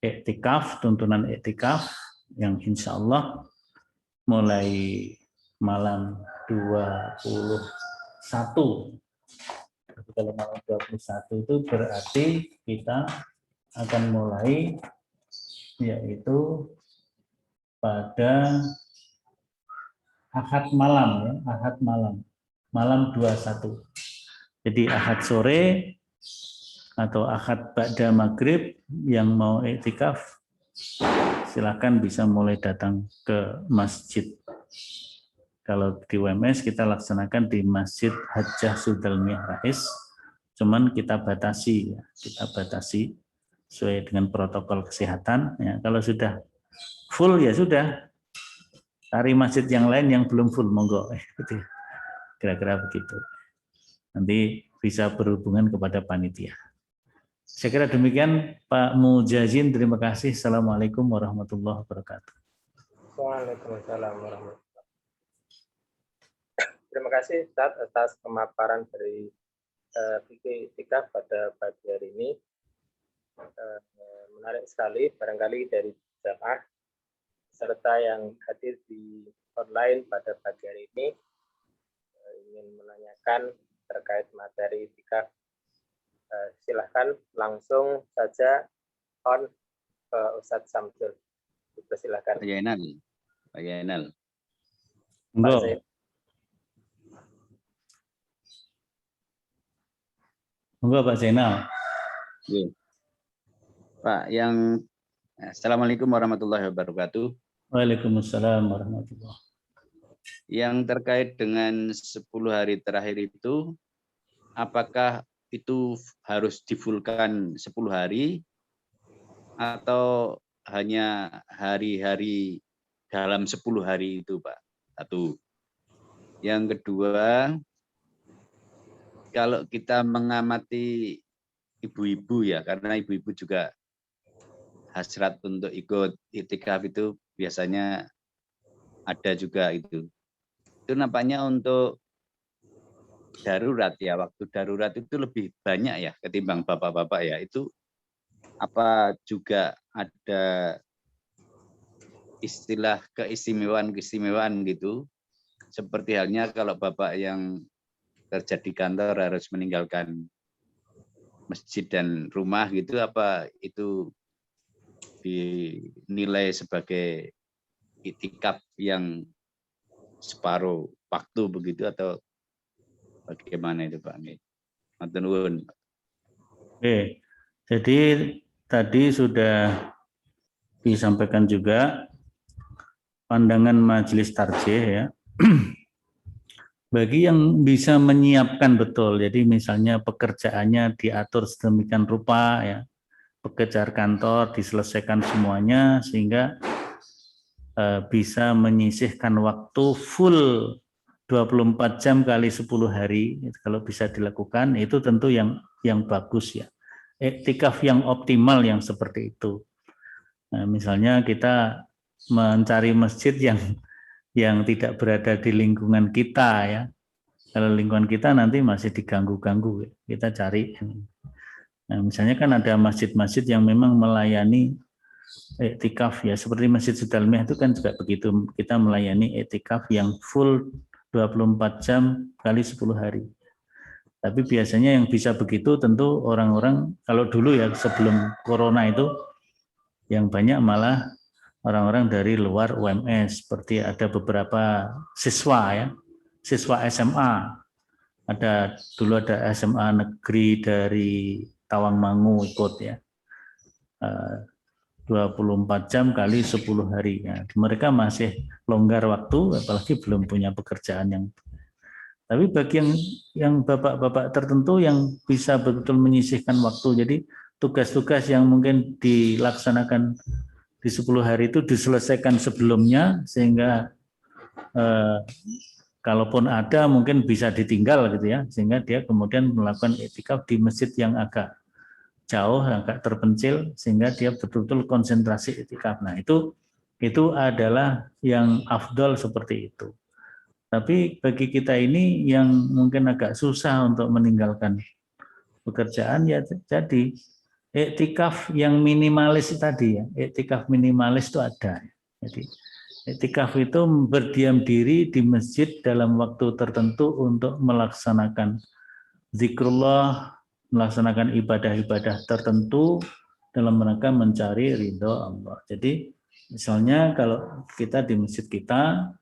iktikaf, tuntunan iktikaf yang insya Allah mulai malam 21. Kalau malam 21 itu berarti kita akan mulai yaitu pada Ahad malam ya, Ahad malam 21. Jadi Ahad sore atau Ahad ba'da maghrib yang mau iktikaf silakan bisa mulai datang ke masjid. Kalau di WMS kita laksanakan di Masjid Hajjah Sudalmiyah Rais, cuman kita batasi sesuai dengan protokol kesehatan. Ya, kalau sudah full ya sudah, cari masjid yang lain yang belum full, monggo. Kira-kira begitu. Nanti bisa berhubungan kepada panitia. Saya kira demikian Pak Mujazin, terima kasih. Assalamualaikum warahmatullahi wabarakatuh. Waalaikumsalam warahmatullahi wabarakatuh. Terima kasih Ustaz atas pemaparan dari fikih iktikaf pada pagi hari ini. Menarik sekali, barangkali dari jamaah serta yang hadir di online pada pagi hari ini ingin menanyakan terkait materi iktikaf Silahkan langsung saja on ke Ustadz Samsul. Silakan. Pak Yainal. Pak Yainal. Monggo. Zain. Monggo Pak Zainal. Oke. Pak, yang Assalamualaikum warahmatullahi wabarakatuh. Waalaikumsalam warahmatullahi wabarakatuh. Yang terkait dengan 10 hari terakhir itu, apakah itu harus difulkan 10 hari atau hanya hari-hari dalam 10 hari itu, Pak? Satu. Yang kedua, kalau kita mengamati ibu-ibu ya, karena ibu-ibu juga hasrat untuk ikut iktikaf itu biasanya ada juga itu. Itu nampaknya untuk darurat ya, waktu darurat itu lebih banyak ya ketimbang bapak-bapak ya. Itu apa juga ada istilah keistimewaan gitu, seperti halnya kalau bapak yang kerja di kantor harus meninggalkan masjid dan rumah gitu, apa itu dinilai sebagai iktikaf yang separuh waktu begitu atau bagaimana itu Pak? Matur nuwun. Oke, jadi tadi sudah disampaikan juga pandangan Majelis Tarjih ya. Bagi yang bisa menyiapkan betul, jadi misalnya pekerjaannya diatur sedemikian rupa ya, pekerjaan kantor diselesaikan semuanya sehingga bisa menyisihkan waktu full 24 jam kali 10 hari, kalau bisa dilakukan itu tentu yang bagus ya. Iktikaf yang optimal yang seperti itu. Nah, misalnya kita mencari masjid yang tidak berada di lingkungan kita ya. Kalau lingkungan kita nanti masih diganggu-ganggu, kita cari. Nah, misalnya kan ada masjid-masjid yang memang melayani iktikaf ya, seperti Masjid Sudalmiah itu kan juga begitu, kita melayani iktikaf yang full 24 jam kali 10 hari. Tapi biasanya yang bisa begitu tentu orang-orang, kalau dulu ya sebelum corona itu, yang banyak malah orang-orang dari luar UMS, seperti ada beberapa siswa ya, siswa SMA. Dulu ada SMA negeri dari Tawangmangu ikut ya. 24 jam kali 10 hari. Ya. Mereka masih longgar waktu, apalagi belum punya pekerjaan yang. Tapi bagi yang bapak-bapak tertentu yang bisa betul menyisihkan waktu, jadi tugas-tugas yang mungkin dilaksanakan di 10 hari itu diselesaikan sebelumnya, sehingga kalaupun ada mungkin bisa ditinggal gitu ya, sehingga dia kemudian melakukan iktikaf di masjid yang agak jauh, agak terpencil, sehingga dia betul-betul konsentrasi iktikaf. Nah, itu adalah yang afdol seperti itu. Tapi bagi kita ini yang mungkin agak susah untuk meninggalkan pekerjaan, ya jadi iktikaf yang minimalis tadi ya, iktikaf minimalis itu ada. Jadi iktikaf itu berdiam diri di masjid dalam waktu tertentu untuk melaksanakan zikrullah, melaksanakan ibadah-ibadah tertentu dalam rangka mencari ridho Allah. Jadi misalnya kalau kita di masjid kita,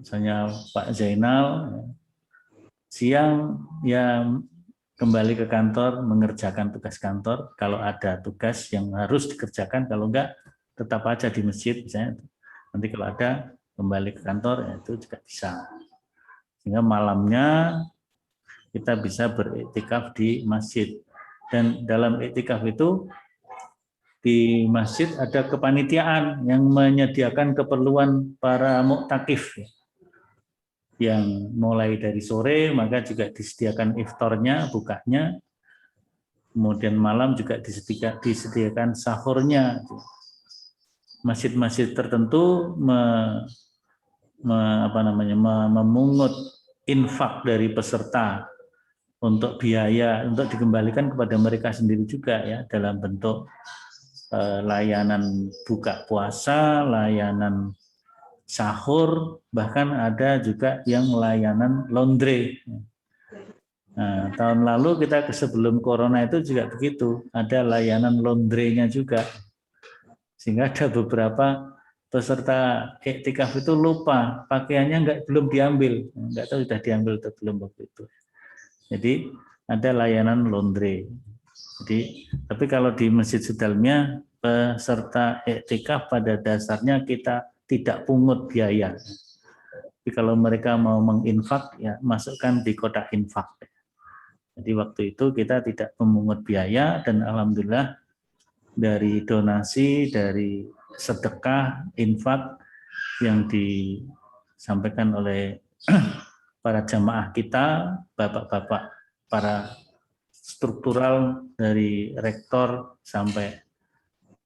misalnya Pak Zainal, siang ya kembali ke kantor mengerjakan tugas kantor, kalau ada tugas yang harus dikerjakan, kalau enggak tetap aja di masjid misalnya. Nanti kalau ada kembali ke kantor ya itu juga bisa. Sehingga malamnya kita bisa beriktikaf di masjid. Dan dalam iktikaf itu di masjid ada kepanitiaan yang menyediakan keperluan para muktakif. Yang mulai dari sore maka juga disediakan iftarnya, bukanya. Kemudian malam juga disediakan sahurnya. Masjid-masjid tertentu memungut infak dari peserta untuk biaya, untuk dikembalikan kepada mereka sendiri juga ya, dalam bentuk layanan buka puasa, layanan sahur, bahkan ada juga yang layanan laundry. Nah, tahun lalu kita sebelum corona itu juga begitu, ada layanan laundry-nya juga. Sehingga ada beberapa peserta iktikaf itu lupa pakaiannya belum diambil, nggak tahu sudah diambil atau belum waktu itu. Jadi ada layanan laundry. Jadi, tapi kalau di Masjid Sedalmia peserta iktikaf pada dasarnya kita tidak pungut biaya. Tapi kalau mereka mau menginfak, ya masukkan di kotak infak. Jadi waktu itu kita tidak memungut biaya dan alhamdulillah dari donasi, dari sedekah, infak yang disampaikan oleh para jamaah kita, bapak-bapak, para struktural dari rektor sampai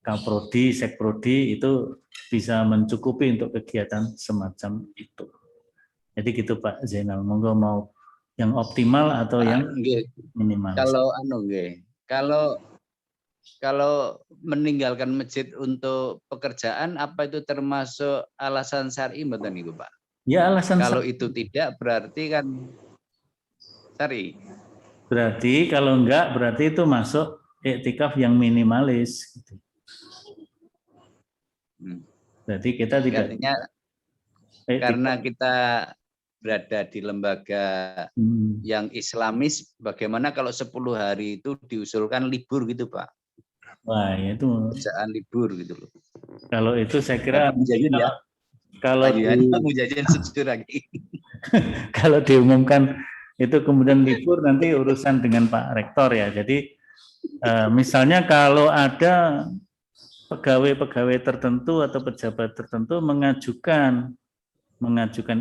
kaprodi, sekprodi itu bisa mencukupi untuk kegiatan semacam itu. Jadi gitu Pak Zainal, monggo mau yang optimal atau yang minimal. Kalau meninggalkan masjid untuk pekerjaan, apa itu termasuk alasan syar'i mboten niku, Pak? Ya, alasan kalau syar'i. itu tidak berarti kan syar'i. Berarti kalau enggak berarti itu masuk iktikaf yang minimalis. Berarti kita tidak. Artinya karena kita berada di lembaga yang Islamis, bagaimana kalau 10 hari itu diusulkan libur gitu Pak? Wah, itu kerjaan libur gitu loh. Kalau itu saya kira kalau kalau diumumkan itu kemudian libur nanti urusan dengan Pak Rektor ya. Jadi misalnya kalau ada pegawai-pegawai tertentu atau pejabat tertentu mengajukan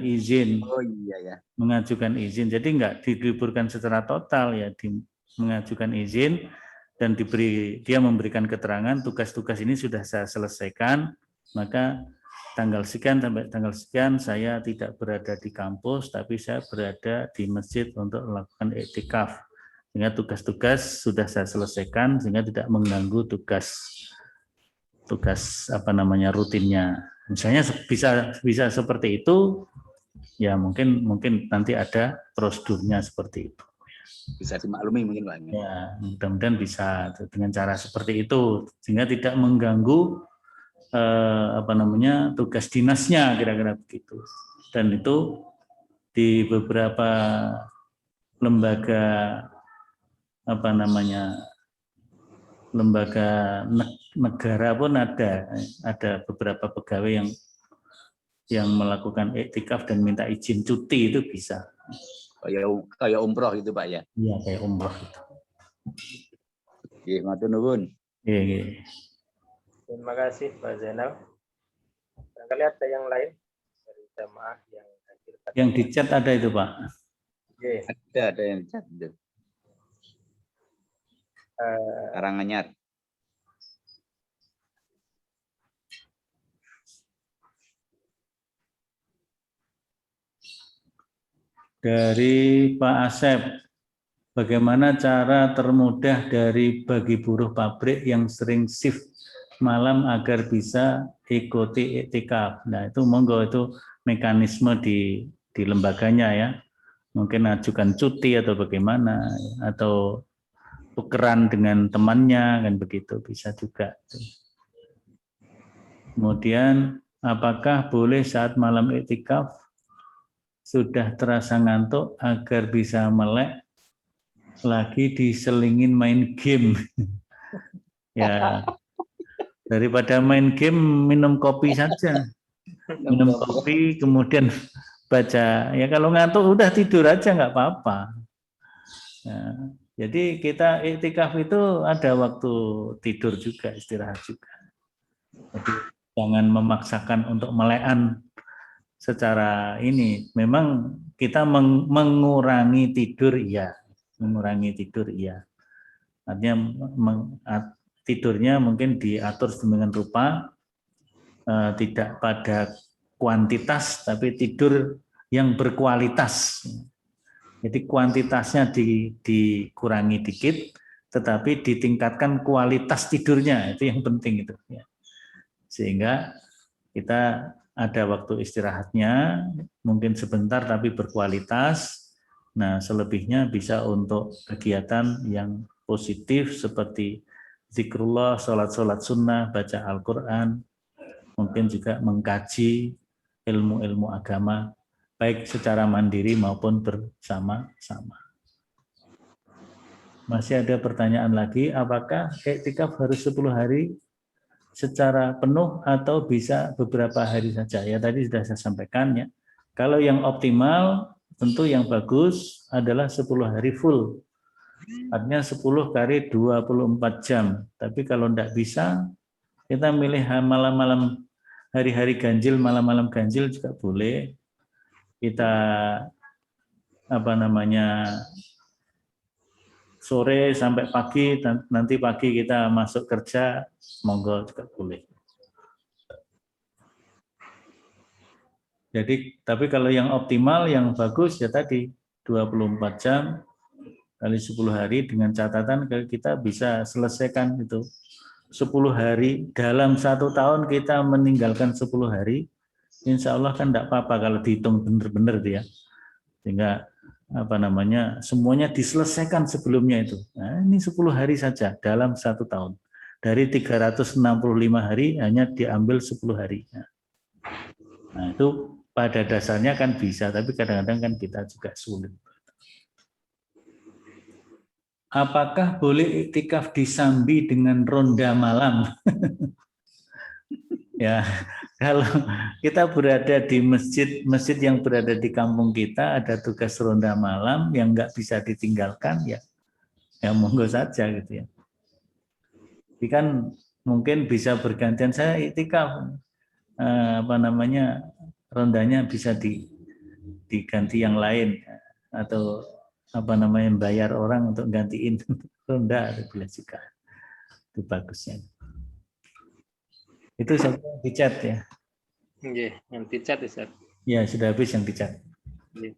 izin. Oh iya ya. Mengajukan izin. Jadi enggak diliburkan secara total ya, mengajukan izin dan dia memberikan keterangan tugas-tugas ini sudah saya selesaikan, maka tanggal sekian sampai tanggal sekian saya tidak berada di kampus tapi saya berada di masjid untuk melakukan iktikaf. Sehingga tugas-tugas sudah saya selesaikan sehingga tidak mengganggu tugas rutinnya. Misalnya bisa seperti itu, ya mungkin nanti ada prosedurnya seperti itu. Bisa dimaklumi mungkin Pak. Ya, mudah-mudahan bisa dengan cara seperti itu sehingga tidak mengganggu tugas dinasnya kira-kira begitu. Dan itu di beberapa lembaga lembaga negara pun ada beberapa pegawai yang melakukan iktikaf dan minta izin cuti itu bisa. Kayak umroh gitu Pak ya? Iya, kayak umroh itu. Oke, matur nuwun. Iya. Terima kasih Pak Zainal. Barangkali ada yang lain dari jamaah yang hadir. Yang di chat ada itu Pak. Ada yang di chat. Karanganyar. Dari Pak Asep, bagaimana cara termudah bagi buruh pabrik yang sering shift malam agar bisa ikuti iktikaf? Nah itu monggo itu mekanisme di lembaganya ya. Mungkin ajukan cuti atau bagaimana, atau tukeran dengan temannya kan begitu bisa juga. Kemudian apakah boleh saat malam iktikaf sudah terasa ngantuk agar bisa melek lagi diselingin main game? Ya, daripada main game minum kopi saja. Minum kopi kemudian baca. Ya kalau ngantuk udah tidur aja nggak apa-apa. Ya, jadi kita iktikaf itu ada waktu tidur juga, istirahat juga. Jadi jangan memaksakan untuk melekan secara ini. Memang kita mengurangi tidur iya. Artinya tidurnya mungkin diatur sedemikian rupa, tidak pada kuantitas tapi tidur yang berkualitas. Jadi kuantitasnya dikurangi dikit, tetapi ditingkatkan kualitas tidurnya, itu yang penting itu. Sehingga kita ada waktu istirahatnya, mungkin sebentar tapi berkualitas, Nah, selebihnya bisa untuk kegiatan yang positif seperti zikrullah, sholat-sholat sunnah, baca Al-Quran, mungkin juga mengkaji ilmu-ilmu agama, baik secara mandiri maupun bersama-sama. Masih ada pertanyaan lagi, apakah iktikaf harus 10 hari secara penuh atau bisa beberapa hari saja? Ya tadi sudah saya sampaikan ya. Kalau yang optimal, tentu yang bagus adalah 10 hari full. Artinya 10 kali 24 jam. Tapi kalau tidak bisa, kita milih malam-malam, hari-hari ganjil, malam-malam ganjil juga boleh. Kita sore sampai pagi, nanti pagi kita masuk kerja, monggo juga boleh. Jadi, tapi kalau yang optimal, yang bagus ya tadi 24 jam kali 10 hari dengan catatan kita bisa selesaikan itu 10 hari dalam 1 tahun kita meninggalkan 10 hari, insya Allah kan tidak apa-apa kalau dihitung benar-benar ya, sehingga semuanya diselesaikan sebelumnya itu. Nah, ini 10 hari saja dalam 1 tahun. Dari 365 hari hanya diambil 10 hari. Nah, itu pada dasarnya kan bisa, tapi kadang-kadang kan kita juga sulit. Apakah boleh iktikaf disambi dengan ronda malam? Ya, kalau kita berada di masjid yang berada di kampung kita, ada tugas ronda malam yang nggak bisa ditinggalkan, ya monggo saja gitu ya. Jadi kan mungkin bisa bergantian, saya iktikaf, rondanya bisa diganti yang lain, atau bayar orang untuk gantiin ronda, boleh juga. Itu bagusnya. Itu saya di chat ya. Iya, yang di chat Ustaz. Ya, sudah habis yang di chat. Iya.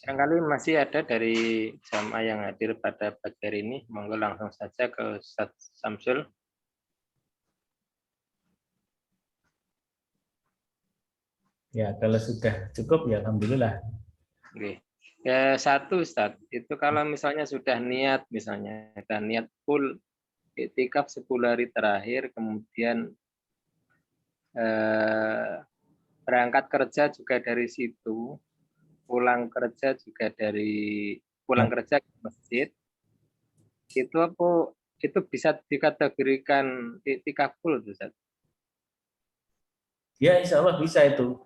Barangkali masih ada dari jamaah yang hadir pada pagi hari ini, monggo langsung saja ke Ustaz Samsul. Ya, kalau sudah cukup ya alhamdulillah. Oke. Ya, satu Ustaz, itu kalau misalnya sudah niat, dan niat full iktikaf 10 hari terakhir, kemudian berangkat kerja juga dari situ, pulang kerja kerja ke masjid, itu bisa dikategorikan iktikaf full, Ustaz? Ya, insya Allah bisa itu.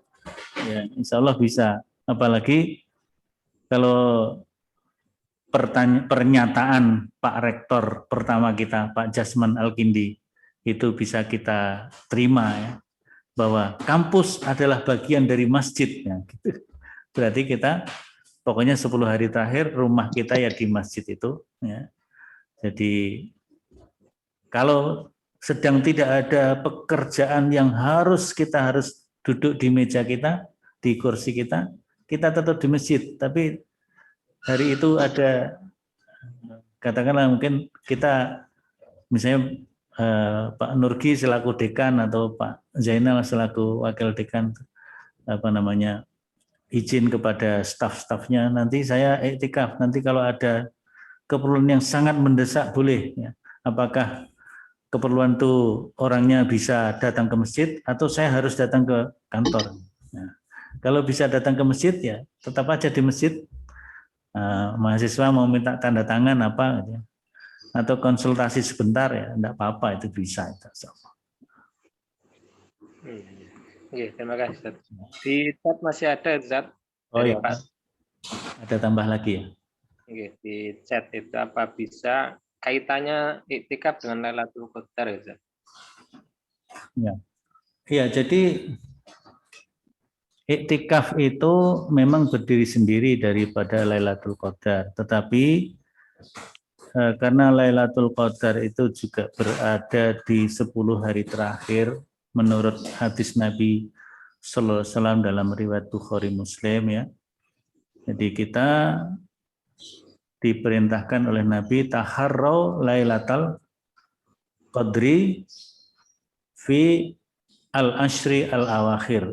Ya, insya Allah bisa. Apalagi kalau pernyataan Pak Rektor pertama kita, Pak Jasman Al-Kindi, itu bisa kita terima ya, bahwa kampus adalah bagian dari masjid. Ya, gitu. Berarti kita pokoknya 10 hari terakhir rumah kita ya di masjid itu. Ya. Jadi kalau sedang tidak ada pekerjaan yang kita harus duduk di meja kita, di kursi kita tetap di masjid. Tapi hari itu ada, katakanlah mungkin kita, misalnya Pak Nurgi selaku dekan atau Pak Zainal selaku wakil dekan, izin kepada staf-stafnya, nanti saya iktikaf, nanti kalau ada keperluan yang sangat mendesak boleh. Ya. Apakah keperluan itu orangnya bisa datang ke masjid atau saya harus datang ke kantor. Nah, kalau bisa datang ke masjid ya tetap aja di masjid. Mahasiswa mau minta tanda tangan apa gitu, atau konsultasi sebentar ya enggak apa-apa, itu bisa. Oke, terima kasih Ustaz. Di chat masih ada Ustaz. Oh ya, Pak. Ada tambah lagi ya? Oke, di chat itu apa bisa kaitannya iktikaf dengan Lailatul Qadar ya, Ustaz? Ya. Ya, jadi iktikaf itu memang berdiri sendiri daripada Lailatul Qadar, tetapi karena Lailatul Qadar itu juga berada di 10 hari terakhir menurut hadis Nabi Sallallahu Alaihi Wasallam dalam riwayat Bukhari Muslim ya. Jadi kita diperintahkan oleh Nabi taharrau Lailatul Qadri fi al-ashri al-awakhir.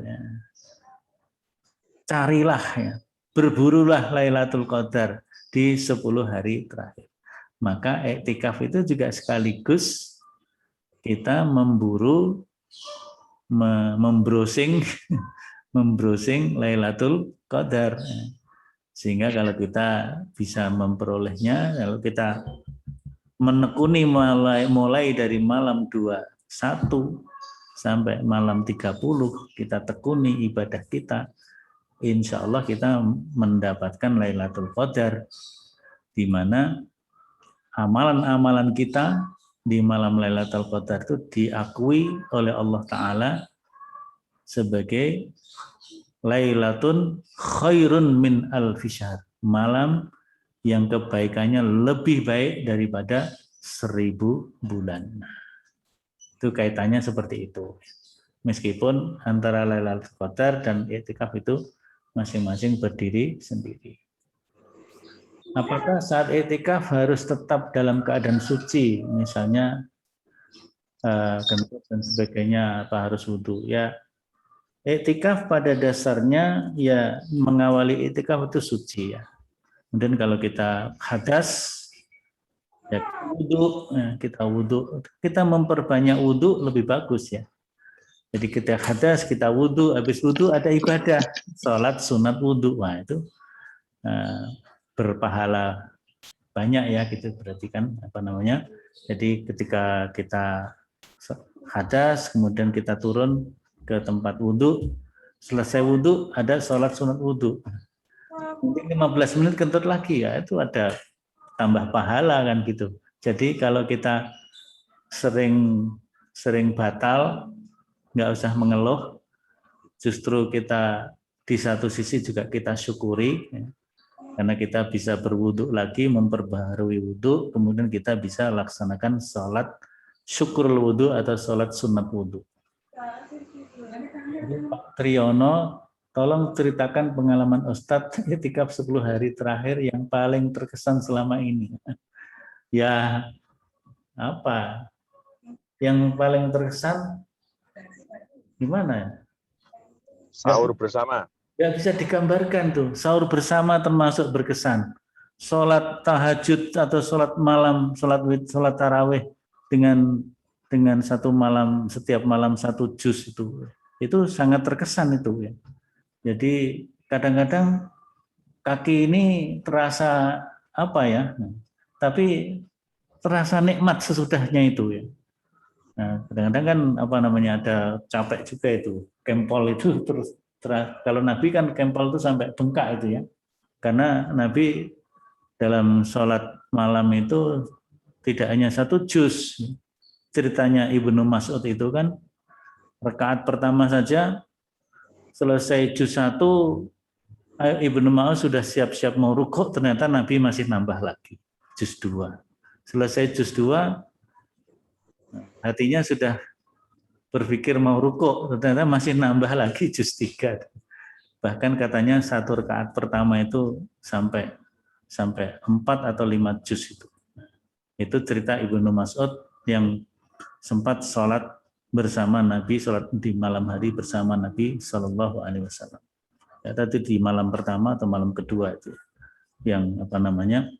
Carilah ya, berburulah Lailatul Qadar di 10 hari terakhir. Maka iktikaf itu juga sekaligus kita membrowsing Lailatul Qadar. Sehingga kalau kita bisa memperolehnya, kalau kita menekuni mulai dari malam 21 sampai malam 30, kita tekuni ibadah kita, insya Allah kita mendapatkan Lailatul Qadar, di mana amalan-amalan kita di malam Lailatul Qadar itu diakui oleh Allah Ta'ala sebagai Lailatun khairun min alfi syahr, malam yang kebaikannya lebih baik daripada 1000 bulan. Itu kaitannya seperti itu. Meskipun antara Lailatul Qadar dan iktikaf itu masing-masing berdiri sendiri. Apakah saat iktikaf harus tetap dalam keadaan suci, misalnya kentut dan sebagainya, apa harus wudhu? Ya, iktikaf pada dasarnya ya mengawali iktikaf itu suci ya. Kemudian kalau kita hadas, ya kita wudhu, kita memperbanyak wudhu lebih bagus ya. Jadi kita hadas, kita wudhu, habis wudhu ada ibadah, sholat sunat wudhu, wah itu berpahala banyak ya, gitu berarti kan apa namanya. Jadi ketika kita hadas, kemudian kita turun ke tempat wudhu, selesai wudhu ada sholat sunat wudhu. Mungkin 15 menit kentut lagi ya, itu ada tambah pahala kan gitu. Jadi kalau kita sering batal, nggak usah mengeluh, justru kita di satu sisi juga kita syukuri, ya, karena kita bisa berwudhu lagi, memperbaharui wudhu, kemudian kita bisa laksanakan sholat syukur wudhu atau sholat sunat wudhu. Pak Triyono, tolong ceritakan pengalaman Ustadz iktikaf 10 hari terakhir yang paling terkesan selama ini. Ya, apa? Yang paling terkesan gimana ya? Sahur bersama. Ya bisa digambarkan tuh. Sahur bersama termasuk berkesan. Sholat tahajud atau sholat malam, sholat tarawih dengan satu malam, setiap malam 1 juz itu sangat terkesan itu ya. Jadi kadang-kadang kaki ini terasa apa ya, tapi terasa nikmat sesudahnya itu ya. Nah, kadang-kadang kan apa namanya ada capek juga itu, kempol itu terus kalau Nabi kan kempol itu sampai bengkak itu ya, karena Nabi dalam sholat malam itu tidak hanya 1 juz. Ceritanya Ibnu Mas'ud itu kan rakaat pertama saja selesai juz 1, Ibnu Mas'ud sudah siap-siap mau rukuk, ternyata Nabi masih nambah lagi juz 2. Selesai juz 2, hatinya sudah berpikir mau rukuk, ternyata masih nambah lagi juz 3. Bahkan katanya 1 rakaat pertama itu sampai 4 atau 5 juz itu. Itu cerita Ibnu Mas'ud yang sempat sholat bersama Nabi, sholat di malam hari bersama Nabi Shallallahu Alaihi Wasallam. Ya, tadi di malam pertama atau malam kedua itu, yang apa namanya,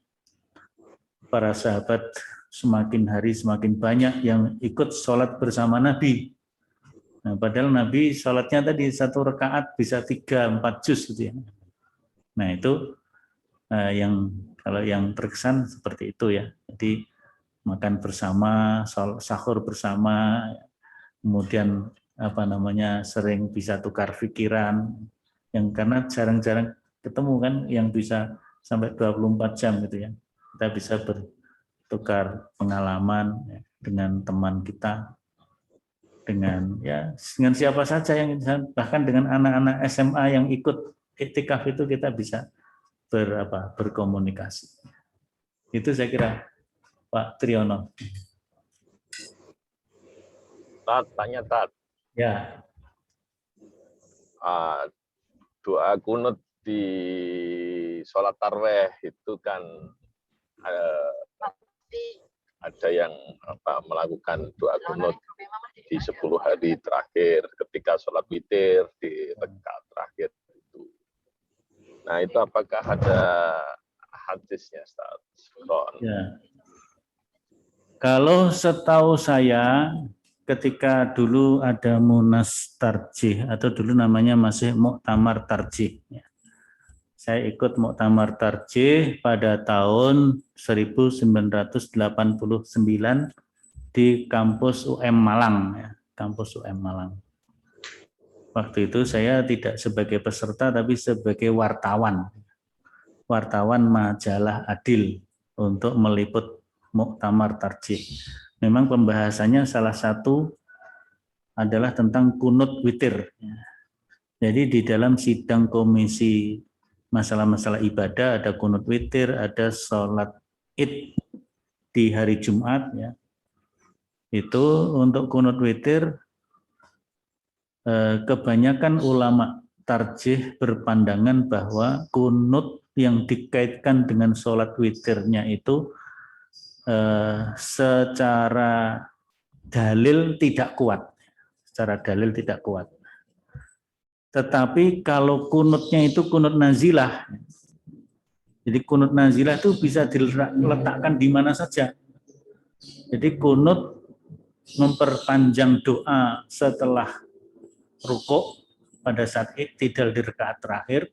para sahabat semakin hari semakin banyak yang ikut sholat bersama Nabi. Nah, padahal Nabi sholatnya tadi 1 rakaat bisa 3-4 juz gitu ya. Nah itu yang kalau yang terkesan seperti itu ya. Jadi makan bersama, sahur bersama, kemudian apa namanya sering bisa tukar pikiran, yang karena jarang-jarang ketemu kan yang bisa sampai 24 jam gitu ya. Kita bisa bertukar pengalaman ya, dengan teman kita, dengan siapa saja yang bahkan dengan anak-anak SMA yang ikut iktikaf itu kita bisa berkomunikasi. Itu saya kira Pak Triyono. Tanya Tat. Ya. Doa kunut di sholat tarawih itu kan ada yang melakukan doa kunut di 10 hari terakhir ketika sholat witir di rakaat terakhir itu. Nah, itu apakah ada hadisnya, Ustaz? Ya. Kalau setahu saya, ketika dulu ada Munas Tarjih, atau dulu namanya masih Muktamar Tarjih. Saya ikut Muktamar Tarjih pada tahun 1989 di kampus UM Malang. Kampus UM Malang. Waktu itu saya tidak sebagai peserta, tapi sebagai wartawan. Wartawan majalah Adil untuk meliput Muktamar Tarjih. Memang pembahasannya salah satu adalah tentang kunut witir. Jadi di dalam sidang komisi masalah-masalah ibadah ada kunut witir, ada sholat id di hari Jumat. Ya. Itu untuk kunut witir, kebanyakan ulama tarjih berpandangan bahwa kunut yang dikaitkan dengan sholat witirnya itu secara dalil tidak kuat. Tetapi kalau kunutnya itu kunut nazilah, jadi kunut nazilah itu bisa diletakkan di mana saja. Jadi kunut memperpanjang doa setelah rukuk pada saat i'tidal di rakaat terakhir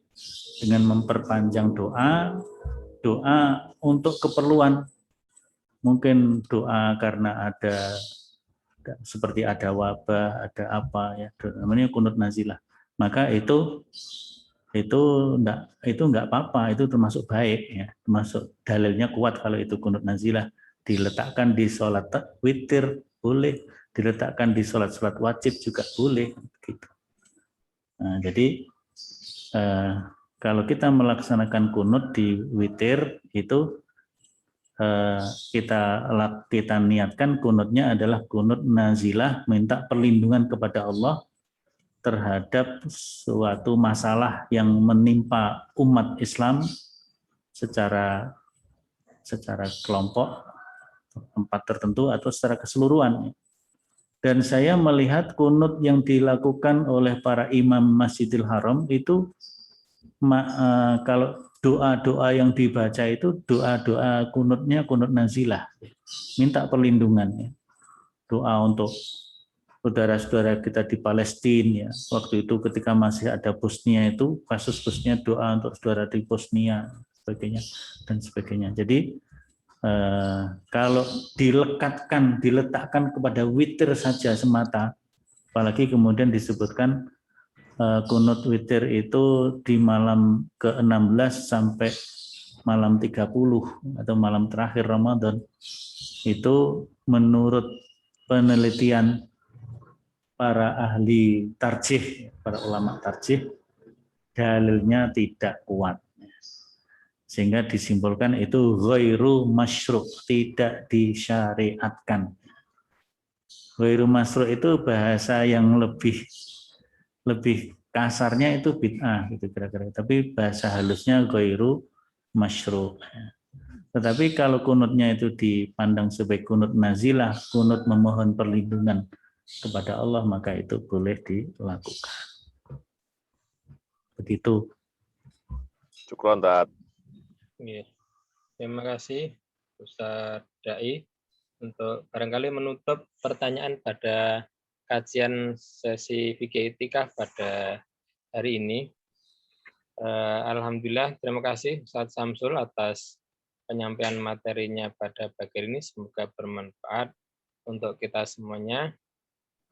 dengan memperpanjang doa untuk keperluan. Mungkin doa karena ada seperti ada wabah, ada apa ya, namanya kunut nazilah. Maka itu enggak apa-apa, itu termasuk baik ya, termasuk dalilnya kuat kalau itu kunut nazilah diletakkan di sholat witir boleh, diletakkan di sholat wajib juga boleh gitu. Nah, jadi kalau kita melaksanakan kunut di witir itu kita niatkan kunutnya adalah kunut nazilah, minta perlindungan kepada Allah terhadap suatu masalah yang menimpa umat Islam secara kelompok, tempat tertentu atau secara keseluruhan. Dan saya melihat kunut yang dilakukan oleh para imam Masjidil Haram itu kalau doa-doa yang dibaca itu doa-doa kunutnya kunut nazilah, minta perlindungan. Doa untuk saudara-saudara kita di Palestina ya. Waktu itu ketika masih ada Bosnia itu, kasus Bosnia, doa untuk saudara di Bosnia dan sebagainya. Jadi kalau diletakkan kepada witir saja semata, apalagi kemudian disebutkan kunut witir itu di malam ke-16 sampai malam 30 atau malam terakhir Ramadan, itu menurut penelitian para ahli tarjih, para ulama tarjih, dalilnya tidak kuat. Sehingga disimpulkan itu ghairu masyru', tidak disyariatkan. Ghairu masyru' itu bahasa yang lebih kasarnya itu bid'ah gitu kira-kira. Tapi bahasa halusnya ghairu masyru'. Tetapi kalau kunutnya itu dipandang sebagai kunut nazilah, kunut memohon perlindungan kepada Allah, maka itu boleh dilakukan. Begitu. Syukron, Tat. Terima kasih Ustaz Dai untuk barangkali menutup pertanyaan pada kajian sesi fikih i'tikaf pada hari ini. Alhamdulillah, terima kasih Ustaz Samsul atas penyampaian materinya pada pagi ini. Semoga bermanfaat untuk kita semuanya.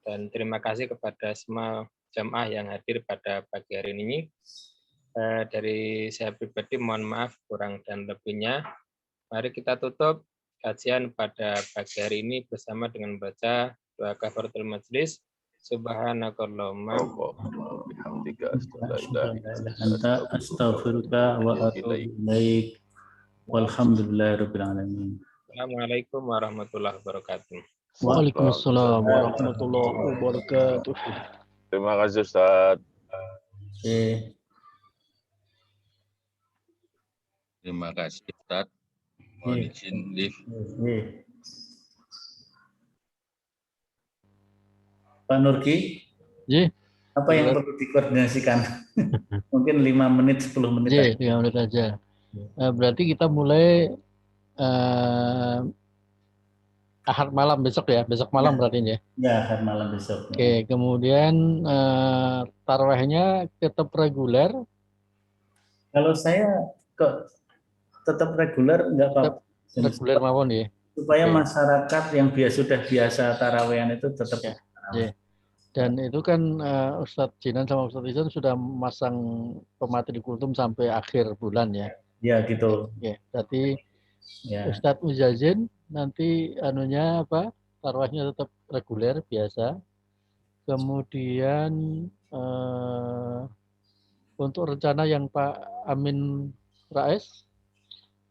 Dan terima kasih kepada semua jamaah yang hadir pada pagi hari ini. Dari saya pribadi mohon maaf kurang dan lebihnya. Mari kita tutup kajian pada pagi hari ini bersama dengan membaca doa kafaratul majelis. Subhanakallahumma bihamdika astaghfiruka wa atubu ilaik. Walhamdulillahirabbil alamin. Assalamualaikum warahmatullahi wabarakatuh. Waalaikumsalam warahmatullahi wabarakatuh. Terima kasih, Ustaz. Terima kasih, Ustaz. Mohon izin, Liv. Pak Nurki? Apa yang perlu dikoordinasikan? Mungkin 5 menit, 10 menit. Iya, 3 menit aja. Berarti kita mulai Ahad malam besok ya, besok malam berarti ya. Ya, hari malam besok. Oke, kemudian tarawihnya tetap reguler. Kalau saya kok tetap reguler enggak apa-apa. Reguler mawon ya. Supaya Oke. masyarakat yang sudah biasa tarawehan itu tetap Ya. Ya. Dan itu kan Ustadz Jinan sama Ustadz Izan sudah masang pemateri kultum sampai akhir bulan ya. Ya gitu. Oke, berarti Ya. Ustadz Muzazin nanti anunya apa? Tarawihnya tetap reguler biasa. Kemudian untuk rencana yang Pak Amin Rais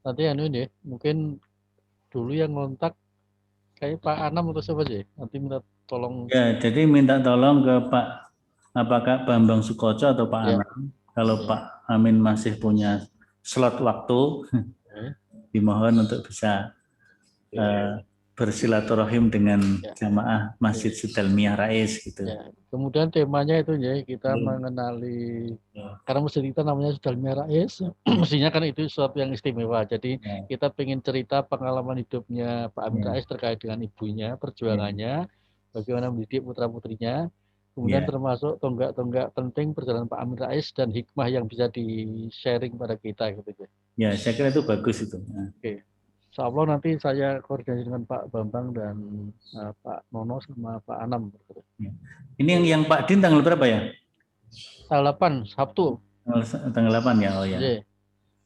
nanti anu ini mungkin dulu yang ngontak kayak Pak Anam atau siapa sih? Nanti minta tolong. Ya, jadi minta tolong ke Pak apakah Bambang Sukoco atau Pak Ya. Anam. Kalau Ya. Pak Amin masih punya slot waktu, dimohon untuk bisa bersilaturahim dengan jamaah Masjid Sudelmiah Rais gitu. Ya. Kemudian temanya itu ya kita mengenali karena masjid kita namanya Sudelmiah Rais, mestinya kan itu sesuatu yang istimewa. Jadi kita pengen cerita pengalaman hidupnya Pak Amin Rais terkait dengan ibunya, perjuangannya, bagaimana mendidik putra-putrinya. Kemudian termasuk tonggak-tonggak penting perjalanan Pak Amin Rais dan hikmah yang bisa di-sharing pada kita gitu ya. Ya, saya kira itu bagus itu. Oke. Insya Allah nanti saya koordinasi dengan Pak Bambang dan Pak Nono sama Pak Anam. Ini yang Pak Din tanggal berapa ya? Tanggal 8 Sabtu. Tanggal 8 ya, oh ya.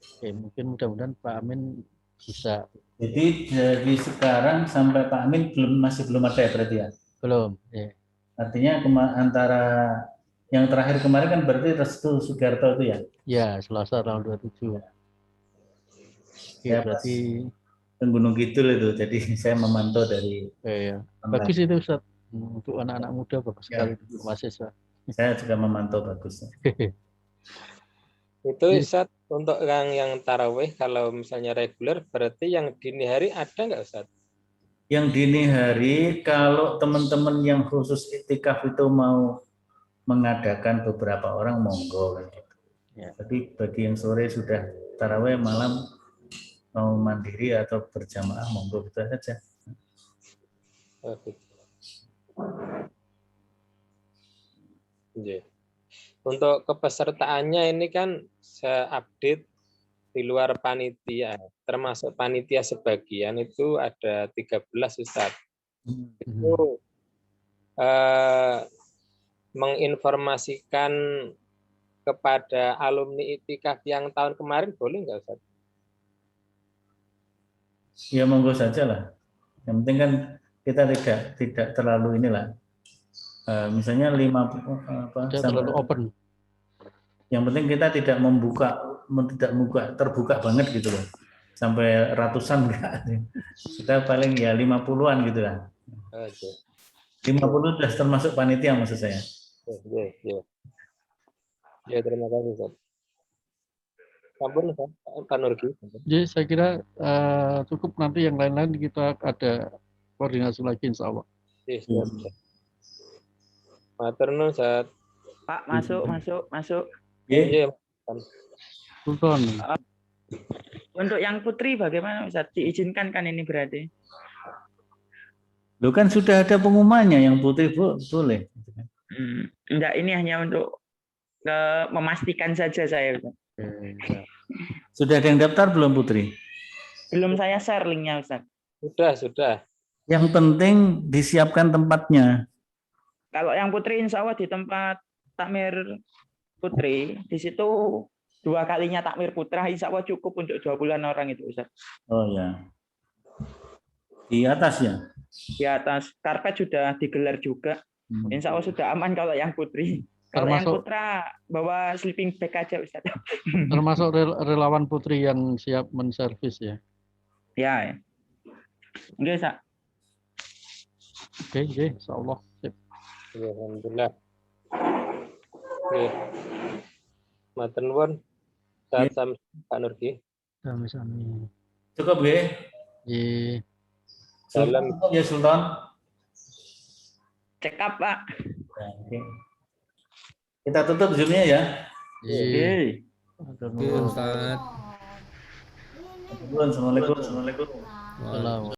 Oke, mungkin mudah-mudahan Pak Amin bisa. Jadi dari sekarang sampai Pak Amin masih belum ada ya berarti ya? Belum. Ya. Artinya antara yang terakhir kemarin kan berarti Restu Sugiarto itu ya? Ya, Selasa tanggal 27. Oke, Ya, berarti Gunung Kidul itu, jadi saya memantau dari. Ya. Bagus itu Ustaz. Untuk anak-anak muda bagus sekali mahasiswa. Saya juga memantau bagus. Itu Ustaz untuk yang tarawih kalau misalnya reguler berarti yang dini hari ada nggak Ustaz? Yang dini hari kalau teman-teman yang khusus iktikaf itu mau mengadakan beberapa orang monggo kan gitu. Ya. Tapi bagi yang sore sudah tarawih malam mau mandiri atau berjamaah monggo gitu saja. Untuk kepesertaannya ini kan saya update di luar panitia, termasuk panitia sebagian itu ada 13 Ustaz. Itu menginformasikan kepada alumni Iktikaf yang tahun kemarin boleh nggak Ustaz? Ya monggo saja lah. Yang penting kan kita tidak terlalu inilah. Misalnya 5 terlalu open. Yang penting kita tidak terbuka banget gitu loh. Sampai ratusan enggak. Kita paling ya 50-an gitu lah. 50 sudah termasuk panitia maksud saya. Ya, terima kasih Ustaz. Sampun Pak Nurgi. Jadi saya kira cukup, nanti yang lain-lain kita ada koordinasi lagi insya Allah. Matur nuwun Ustaz. Pak, masuk. Iya. Sultan. Untuk yang putri bagaimana Ustaz? Diizinkan kan ini berarti? Loh kan sudah ada pengumumannya, yang putri boleh. Enggak, ini hanya untuk memastikan saja saya. Sudah ada yang daftar belum putri? Belum, saya share linknya Ustaz. Sudah. Yang penting disiapkan tempatnya. Kalau yang putri insya Allah di tempat takmir putri, di situ 2 kalinya takmir putra, insya Allah cukup untuk 20-an orang itu Ustaz. Oh ya. Di atas ya? Di atas, karpet sudah digelar juga. Insya Allah sudah aman kalau yang putri. Kalau yang putra bawa sleeping bag aja Ustaz. Termasuk relawan putri yang siap menservis ya? Ya. Oke, Ustaz. Oke, insya Allah. Alhamdulillah. Oke. Matur nuwun. Salam Pak Nurgi. Sami-sami. Cukup nggih? Nggih. Salam ya Sultan. Cekap Pak. Oke. Kita tutup Zoom-nya ya. Oke. Atur Oke, nuwun. Ustaz. Assalamualaikum. Salam.